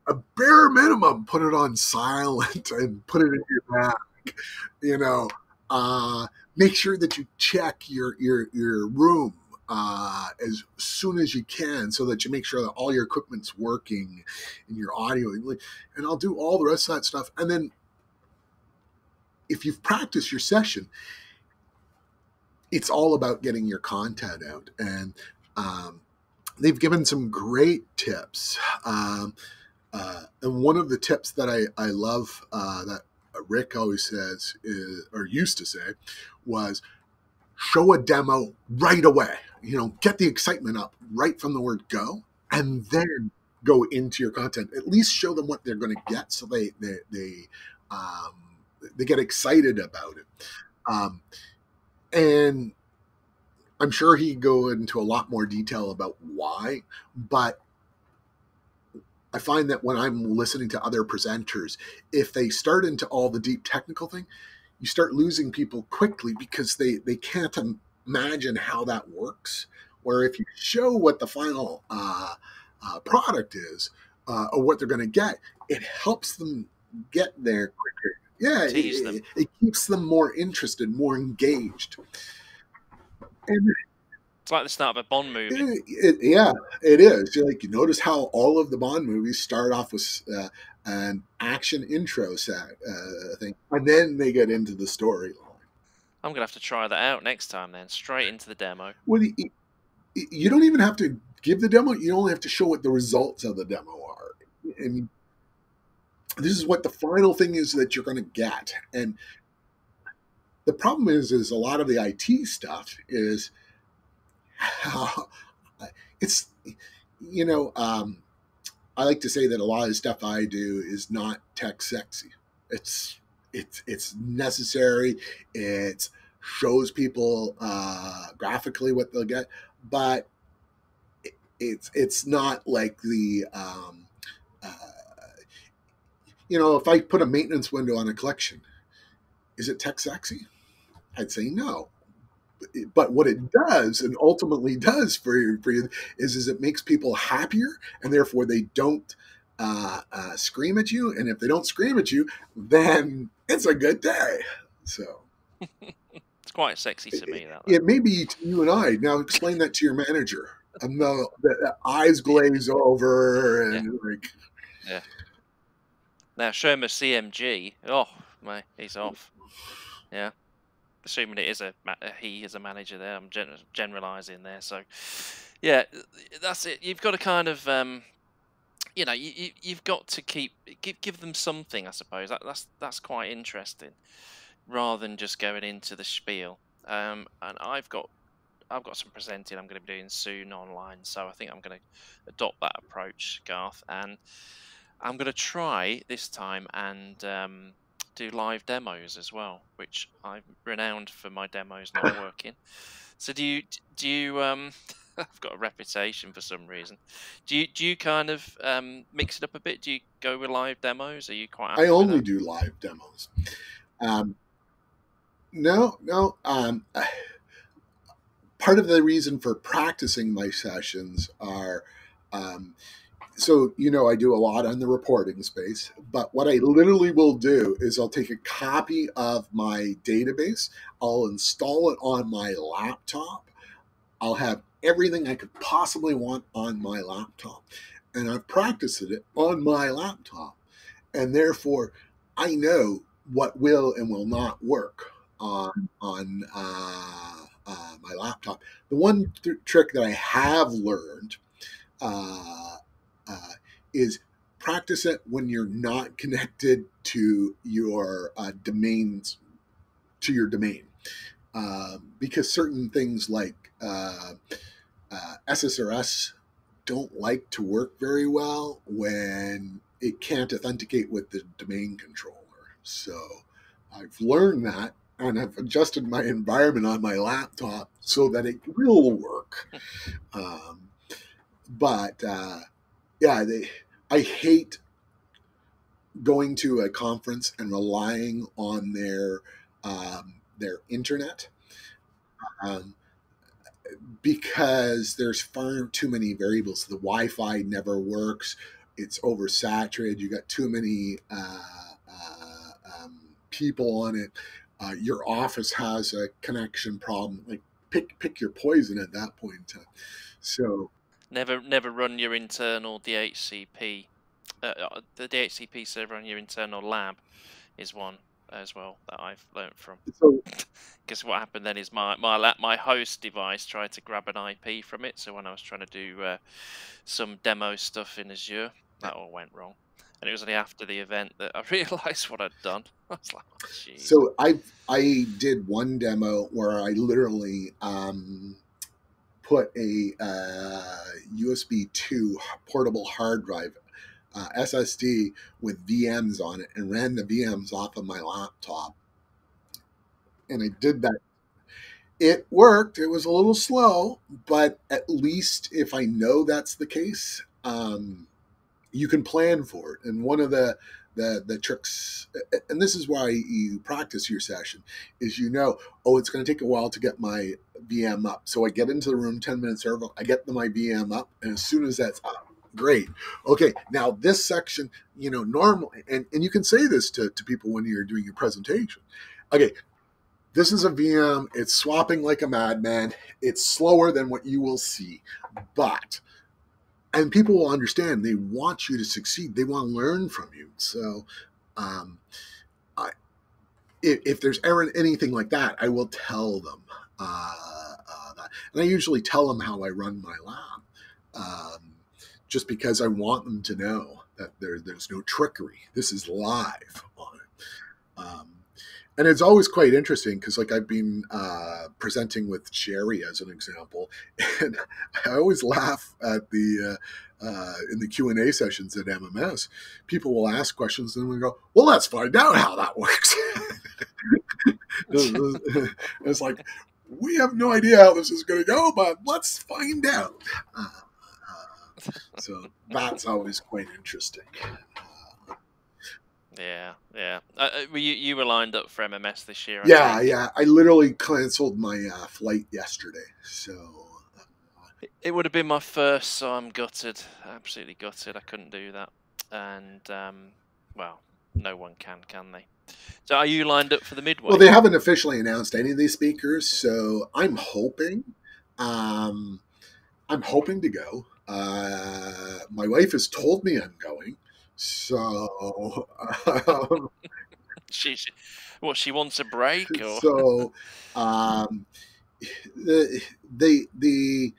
a bare minimum, put it on silent and put it in your bag. You know, make sure that you check your room as soon as you can, so that you make sure that all your equipment's working and your audio. And I'll do all the rest of that stuff. And then, if you've practiced your session, it's all about getting your content out. And they've given some great tips. And one of the tips that I love that Rick always says or used to say, was show a demo right away. Get the excitement up right from the word go, and then go into your content. At least show them what they're going to get, so they get excited about it. And I'm sure he'd go into a lot more detail about why, but I find that when I'm listening to other presenters, if they start into all the deep technical thing, you start losing people quickly because they can't imagine how that works. Where if you show what the final product is or what they're going to get, it helps them get there quicker. Yeah, Tease them. it keeps them more interested, more engaged. And It's like the start of a Bond movie. yeah, it is. You notice how all of the Bond movies start off with an action intro thing, and then they get into the storyline. I'm gonna have to try that out next time. Then straight into the demo. Well, you don't even have to give the demo. You only have to show what the results of the demo are. I mean, this is what the final thing is that you're going to get. And the problem is a lot of the IT stuff is how it's, I like to say that a lot of the stuff I do is not tech sexy. It's necessary. It shows people graphically what they'll get, but it's not like the if I put a maintenance window on a collection, is it tech sexy? I'd say no. But what it does and ultimately does for you is it makes people happier, and therefore they don't scream at you. And if they don't scream at you, then it's a good day. So it's quite sexy to me. It may be to you and I. Now explain that to your manager. And the eyes glaze over and yeah. Now show him a CMG. Oh my, he's off. Yeah. Assuming it is he is a manager there. I'm generalizing there. So, yeah, that's it. You've got to kind of, you've got to give them something. I suppose that's quite interesting, rather than just going into the spiel. And I've got some presenting I'm going to be doing soon online. So I think I'm going to adopt that approach, Garth, and I'm going to try this time and do live demos as well, which I'm renowned for my demos not working. So do you I've got a reputation for some reason. Do you kind of mix it up a bit? Do you go with live demos? Are you quite happy I only with that? do live demos. No. Part of the reason for practicing my sessions are so I do a lot on the reporting space, but what I literally will do is I'll take a copy of my database, I'll install it on my laptop, I'll have everything I could possibly want on my laptop, and I've practiced it on my laptop, and therefore I know what will and will not work on my laptop. The one trick that I have learned is practice it when you're not connected to your domains, to your domain, because certain things like SSRS don't like to work very well when it can't authenticate with the domain controller. So I've learned that, and I've adjusted my environment on my laptop so that it will work. But I hate going to a conference and relying on their internet, because there's far too many variables. The Wi-Fi never works. It's oversaturated. You got too many people on it. Your office has a connection problem. Like pick your poison at that point in time. So never run your internal DHCP. The DHCP server on your internal lab is one as well that I've learnt from. So because what happened then is my host device tried to grab an IP from it. So when I was trying to do some demo stuff in Azure, that all went wrong. And it was only after the event that I realized what I'd done. I was like, oh, geez. So I did one demo where I literally put a USB 2 portable hard drive, SSD with VMs on it, and ran the VMs off of my laptop. And I did that. It worked. It was a little slow, but at least if I know that's the case, you can plan for it. And one of the tricks, and this is why you practice your session, is it's going to take a while to get my VM up. So I get into the room 10 minutes early, I get my VM up, and as soon as that's up, great. Okay, now this section, normally, and you can say this to people when you're doing your presentation. Okay, this is a VM. It's swapping like a madman. It's slower than what you will see, and people will understand. They want you to succeed. They want to learn from you. So, um, I, if there's ever anything like that, I will tell them that, and I usually tell them how I run my lab, just because I want them to know that there's no trickery. This is live on it. And it's always quite interesting because, like, I've been presenting with Sherry as an example, and I always laugh at the in the Q&A sessions at MMS. People will ask questions, and we go, "Well, let's find out how that works." It's like, we have no idea how this is going to go, but let's find out. So that's always quite interesting. Yeah. You were lined up for MMS this year. Yeah. I literally canceled my flight yesterday. So it would have been my first, so I'm gutted. Absolutely gutted. I couldn't do that. And well, no one can they? So are you lined up for the midway? Well, they haven't officially announced any of these speakers, so I'm hoping. I'm hoping to go. My wife has told me I'm going. So she wants a break, or? So the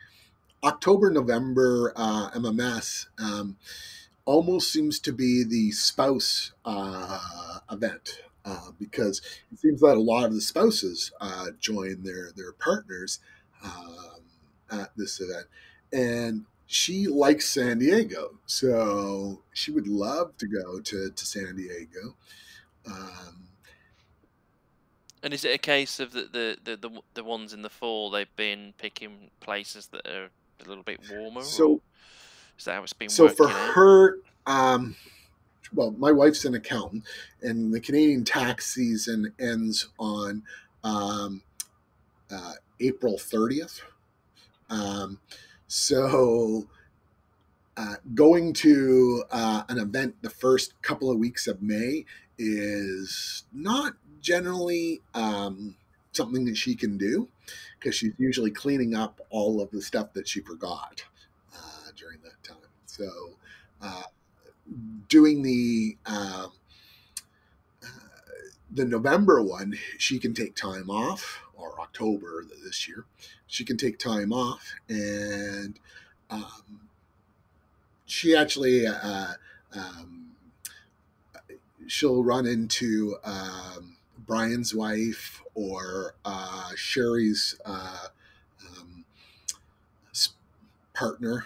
October-November MMS almost seems to be the spouse event, because it seems that a lot of the spouses join their partners at this event, and she likes San Diego, so she would love to go to San Diego. And is it a case of the ones in the fall, they've been picking places that are a little bit warmer? So or is that how it's been so working for out? her, well, my wife's an accountant, and the Canadian tax season ends on April 30th. So going to an event the first couple of weeks of May is not generally something that she can do, because she's usually cleaning up all of the stuff that she forgot during that time. So doing the November one, she can take time off, or October this year, she can take time off, and she actually she'll run into Brian's wife or Sherry's partner,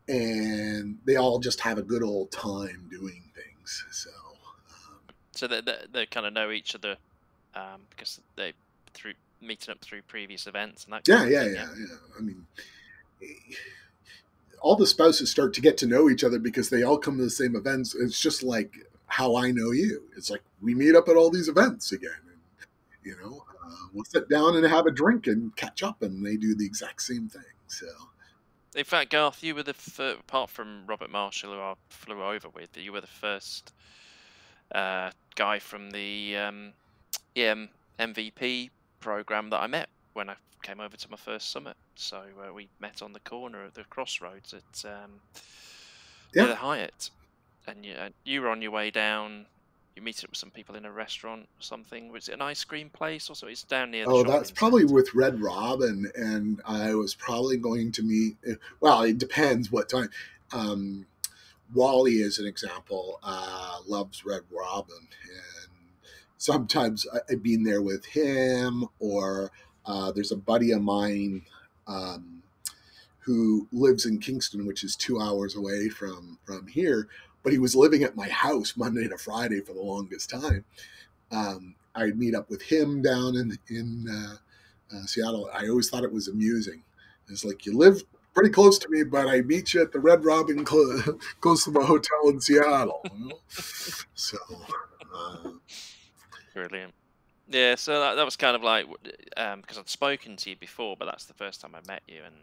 and they all just have a good old time doing things. So they kind of know each other because they through meeting up through previous events and that. Yeah. I mean, all the spouses start to get to know each other because they all come to the same events. It's just like how I know you. It's like we meet up at all these events again. And, we'll sit down and have a drink and catch up, and they do the exact same thing. So, in fact, Garth, you were apart from Robert Marshall, who I flew over with, you were the first guy from the MVP program that I met when I came over to my first summit. So we met on the corner at the crossroads at the Hyatt, and you were on your way down. You meet up with some people in a restaurant or something. Was it an ice cream place or so? It's down near the shopping that's probably centre. with Red Robin, and I was probably going to meet. Well, it depends what time. Wally, as an example, loves Red Robin, and sometimes I've been there with him, or there's a buddy of mine who lives in Kingston, which is 2 hours away from here, but he was living at my house Monday to Friday for the longest time. I'd meet up with him down in Seattle. I always thought it was amusing. It's like, you live pretty close to me, but I meet you at the Red Robin close to my hotel in Seattle. You know? So, Brilliant. Yeah, so that was kind of like because I'd spoken to you before, but that's the first time I met you, and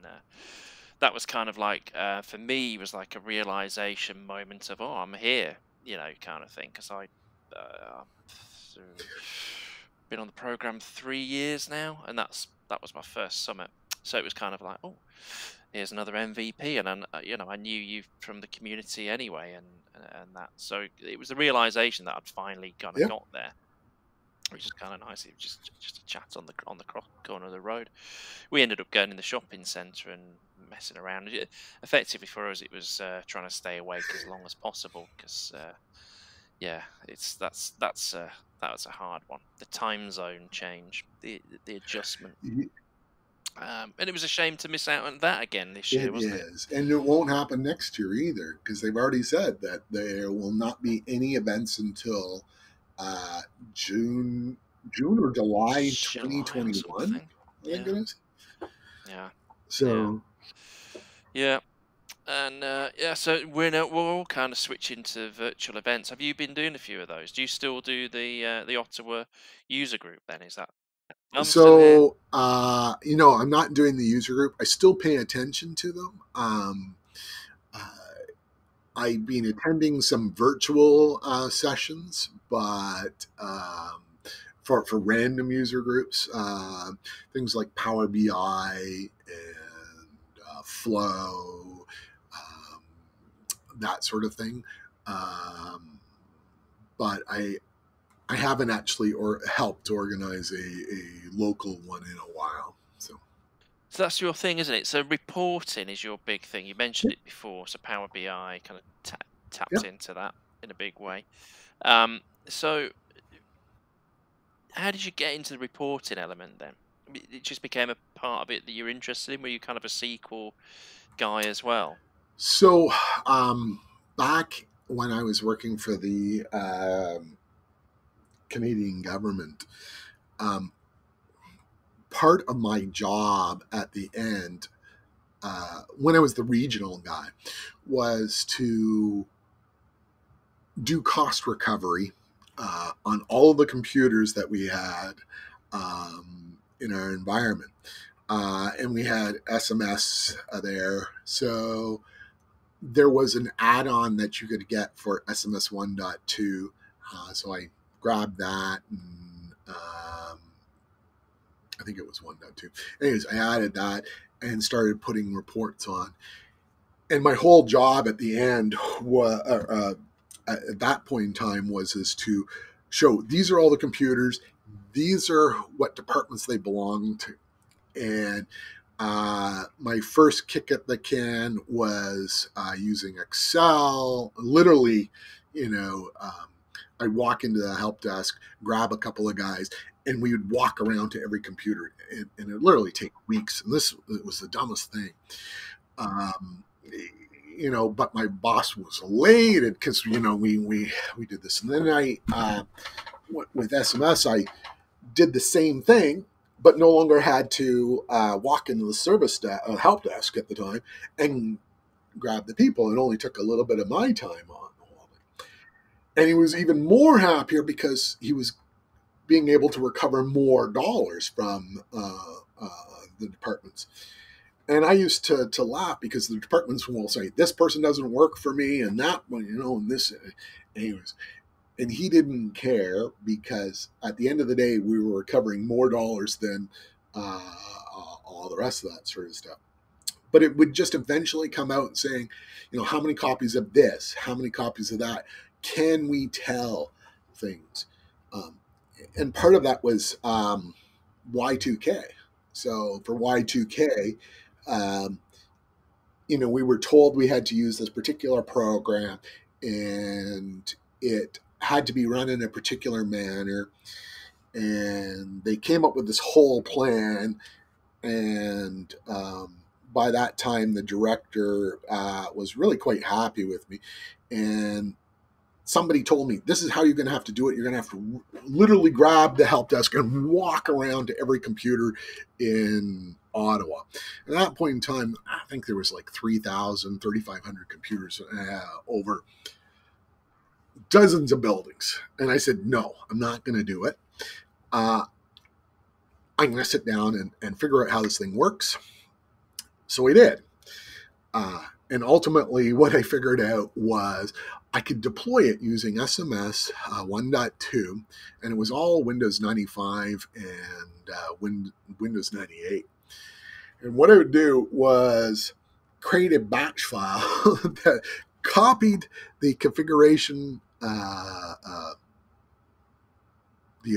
that was kind of like for me was like a realization moment of, oh, I'm here, kind of thing, because I've been on the program 3 years now, and that was my first summit. So it was kind of like, oh, here's another MVP, and then I knew you from the community anyway, and that. So it was the realization that I'd finally kind of yeah. got there, which is kind of nice. It was just a chat on the corner of the road. We ended up going in the shopping centre and messing around. Effectively for us, it was trying to stay awake as long as possible because yeah, that was a hard one. The time zone change, the adjustment. And it was a shame to miss out on that again this year, It wasn't it? is. And it won't happen next year either, because they've already said that there will not be any events until uh, June or July July or 2021, something. I think Yeah, it is. yeah, yeah, So, yeah. And yeah, so we're all kind of switching to virtual events. Have you been doing a few of those? Do you still do the Ottawa user group then? Is that I'm still here? I'm not doing the user group. I still pay attention to them. Uh, I've been attending some virtual sessions, but for random user groups, things like Power BI and Flow, um, that sort of thing. Um, but I haven't actually helped organize a local one in a while. So So that's your thing, isn't it? So reporting is your big thing. You mentioned it before. So Power BI kind of yeah. taps into that in a big way. So how did you get into the reporting element then? It just became a part of it that you're interested in. Were you kind of a SQL guy as well? So back when I was working for the Canadian government, um, part of my job at the end, when I was the regional guy, was to do cost recovery on all of the computers that we had in our environment. And we had SMS there. So there was an add-on that you could get for SMS 1.2. So I grabbed that, and I think it was 1.2. Anyways, I added that and started putting reports on. And my whole job at the end was, at that point in time, was is to show these are all the computers, these are what departments they belong to. And my first kick at the can was using Excel. Literally, I'd walk into the help desk, grab a couple of guys, and we would walk around to every computer, and it would literally take weeks. And this it was the dumbest thing. Um, but my boss was elated because we did this, and then I with SMS I did the same thing, but no longer had to walk into the help desk at the time and grab the people. It only took a little bit of my time on all of it. And he was even more happier because he was being able to recover more dollars from the departments. And I used to laugh because the departments will say, this person doesn't work for me, and that one, and this. Anyways, and he didn't care because at the end of the day, we were recovering more dollars than all the rest of that sort of stuff. But it would just eventually come out saying, how many copies of this, how many copies of that, can we tell things? And part of that was Y2K. So for Y2K, um, we were told we had to use this particular program, and it had to be run in a particular manner. And they came up with this whole plan. And by that time, the director was really quite happy with me. And somebody told me, this is how you're going to have to do it. You're going to have to literally grab the help desk and walk around to every computer in Ottawa. At that point in time, I think there was like 3,000, 3,500 computers over dozens of buildings. And I said, no, I'm not going to do it. I'm going to sit down and figure out how this thing works. So we did. And ultimately, what I figured out was I could deploy it using SMS 1.2, and it was all Windows 95 and Windows 98. And what I would do was create a batch file that copied the configuration, the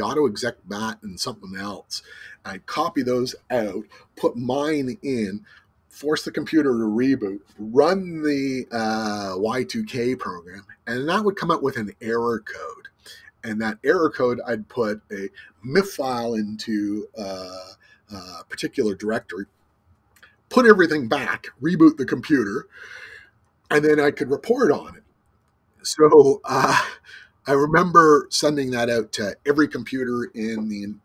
auto exec bat and something else. I'd copy those out, put mine in, force the computer to reboot, run the Y2K program, and that would come up with an error code. And that error code, I'd put a MIF file into a particular directory, put everything back, reboot the computer, and then I could report on it. So I remember sending that out to every computer in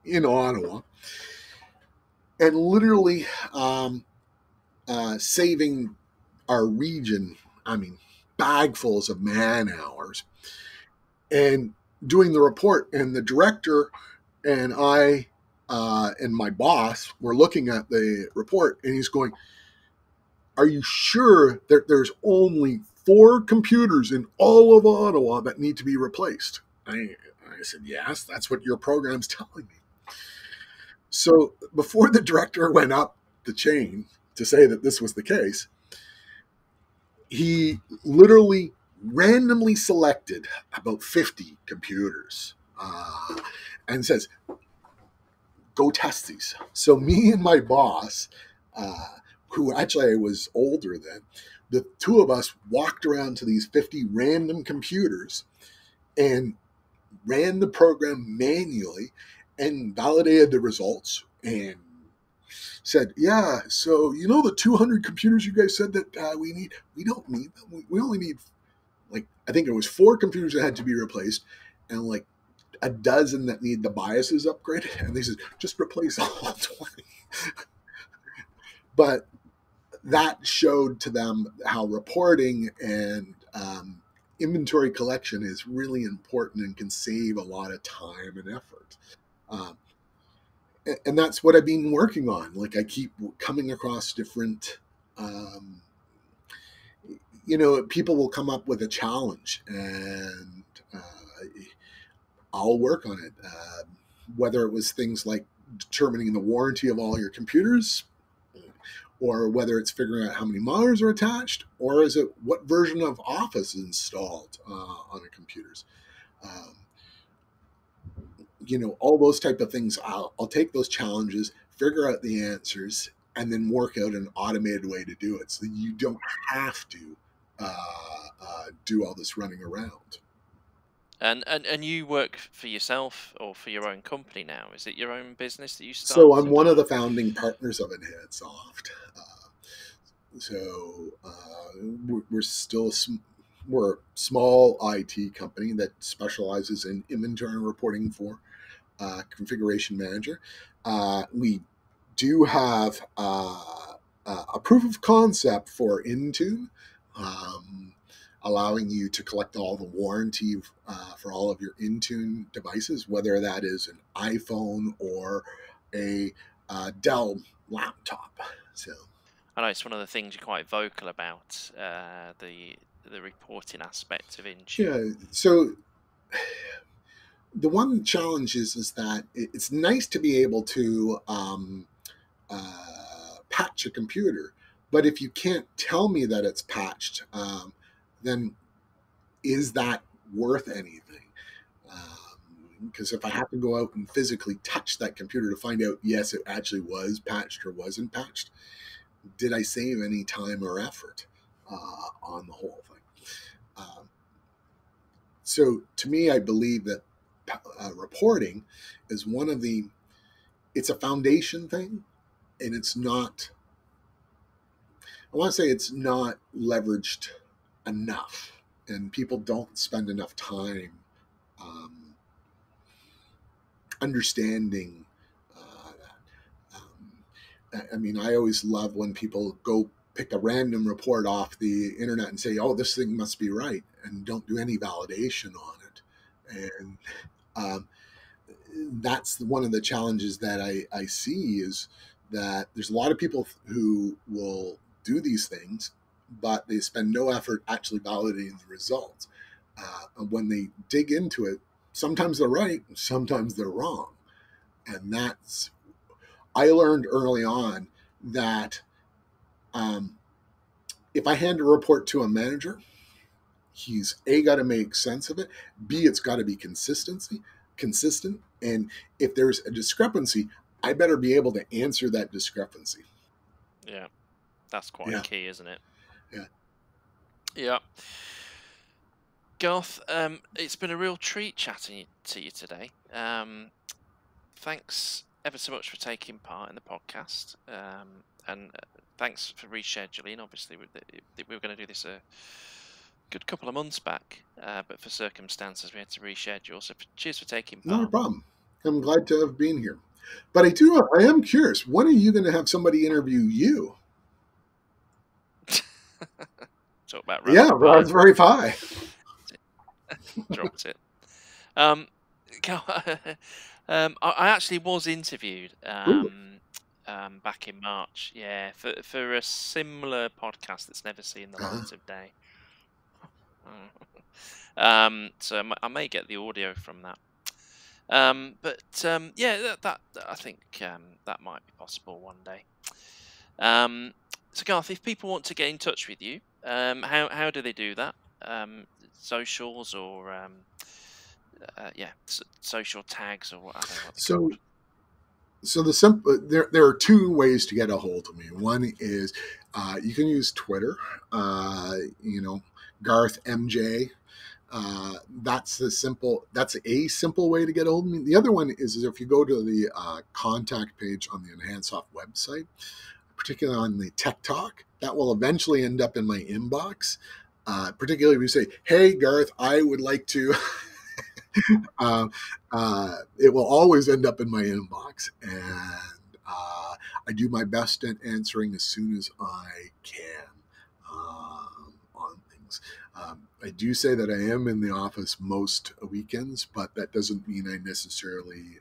Ottawa, and literally saving our region, I mean, bagfuls of man hours, and doing the report. And the director and I and my boss were looking at the report, and he's going, "Are you sure that there's only 4 computers in all of Ottawa that need to be replaced?" I said, "Yes, that's what your program's telling me." So before the director went up the chain to say that this was the case, he literally randomly selected about 50 computers and says, "Go test these." So me and my boss, who actually I was older then, the two of us walked around to these 50 random computers and ran the program manually and validated the results and said, "Yeah, so you know the 200 computers you guys said that we need? We don't need them. We only need, like, I think it was 4 computers that had to be replaced and like a dozen that need the BIOSes upgraded." And they said, "Just replace all 20. But that showed to them how reporting and inventory collection is really important and can save a lot of time and effort. Um, and that's what I've been working on. Like, I keep coming across different, people will come up with a challenge, and I'll work on it. Whether it was things like determining the warranty of all your computers, or whether it's figuring out how many monitors are attached, or is it what version of Office is installed on the computers. Um, all those type of things. I'll take those challenges, figure out the answers, and then work out an automated way to do it, so that you don't have to do all this running around. And you work for yourself or for your own company now? Is it your own business that you So I'm started? one of Or the founding partners of Enhancedsoft. We're still we're a small IT company that specializes in inventory reporting for configuration manager. We do have a proof of concept for Intune, allowing you to collect all the warranty for all of your Intune devices, whether that is an iPhone or a Dell laptop. So I know it's one of the things you're quite vocal about, the reporting aspect of Intune. yeah, so the one challenge is that it's nice to be able to patch a computer, but if you can't tell me that it's patched, then is that worth anything? Because if I have to go out and physically touch that computer to find out, yes, it actually was patched or wasn't patched, did I save any time or effort on the whole thing? So to me, I believe that reporting is it's a foundation thing, and it's not, I want to say it's not leveraged enough, and people don't spend enough time um, understanding that. I mean, I always love when people go pick a random report off the internet and say, "Oh, this thing must be right," and don't do any validation on it. And um, that's one of the challenges that I see is that there's a lot of people who will do these things, but they spend no effort actually validating the results. And when they dig into it, sometimes they're right, sometimes they're wrong. And that's, I learned early on that um, if I hand a report to a manager, he's A, got to make sense of it, B, it's got to be consistent, and if there's a discrepancy, I better be able to answer that discrepancy. Yeah, that's quite key, isn't it? Yeah. Yeah. Garth, it's been a real treat chatting to you today. Thanks ever so much for taking part in the podcast, and thanks for rescheduling. Obviously, we were going to do this a good couple of months back, but for circumstances we had to reschedule. So cheers for taking part. Not a problem. I'm glad to have been here. But I am curious, when are you going to have somebody interview you? Talk about Raspberry Pi. Dropped it. I actually was interviewed back in March, for a similar podcast that's never seen the light of day. So I may get the audio from that. But that I think that might be possible one day. So Garth, if people want to get in touch with you, how do they do that? Socials or social tags or what? I don't know what they're called. So the simple there are two ways to get a hold of me. One is you can use Twitter, Garth MJ. That's a simple way to get a hold of me. The other one is if you go to the contact page on the EnhanceSoft website, particularly on the Tech Talk, that will eventually end up in my inbox. Particularly if you say, "Hey Garth, I would like to," it will always end up in my inbox, and I do my best at answering as soon as I can on things. I do say that I am in the office most weekends, but that doesn't mean I necessarily.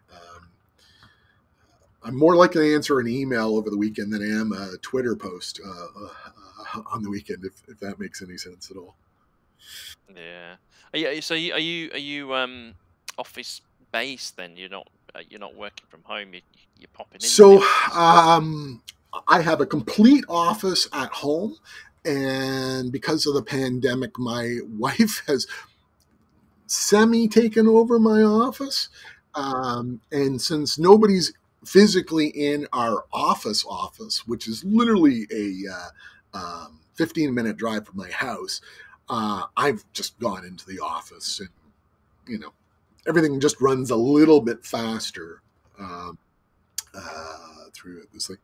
I'm more likely to answer an email over the weekend than I am a Twitter post on the weekend, if that makes any sense at all. Yeah. So are you office based then? You're not working from home. You're popping in. So I have a complete office at home, and because of the pandemic, my wife has semi-taken over my office. And since nobody's physically in our office, which is literally a 15-minute drive from my house, I've just gone into the office, and everything just runs a little bit faster through it. It's like,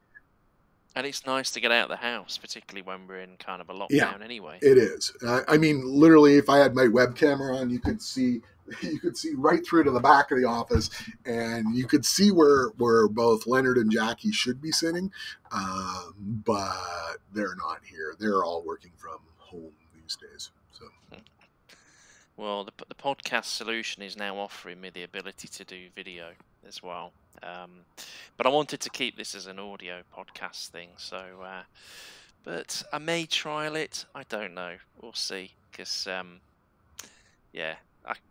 and it's nice to get out of the house, particularly when we're in kind of a lockdown anyway. It is. I mean, literally, if I had my web camera on, you could see right through to the back of the office, and you could see where both Leonard and Jackie should be sitting, but they're not here. They're all working from home these days. So, well, the podcast solution is now offering me the ability to do video as well. But I wanted to keep this as an audio podcast thing, so but I may trial it. I don't know. We'll see, because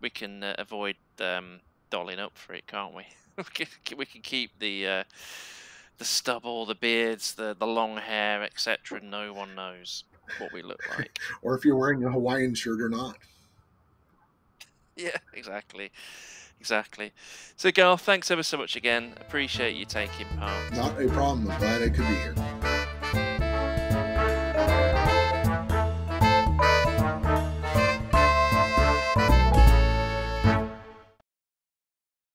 we can avoid dolling up for it, can't we? We can keep the stubble, the beards, the long hair, etc. No one knows what we look like, or if you're wearing a Hawaiian shirt or not. Yeah, exactly. So, Garth, thanks ever so much again. Appreciate you taking part. Not a problem. I'm glad I could be here.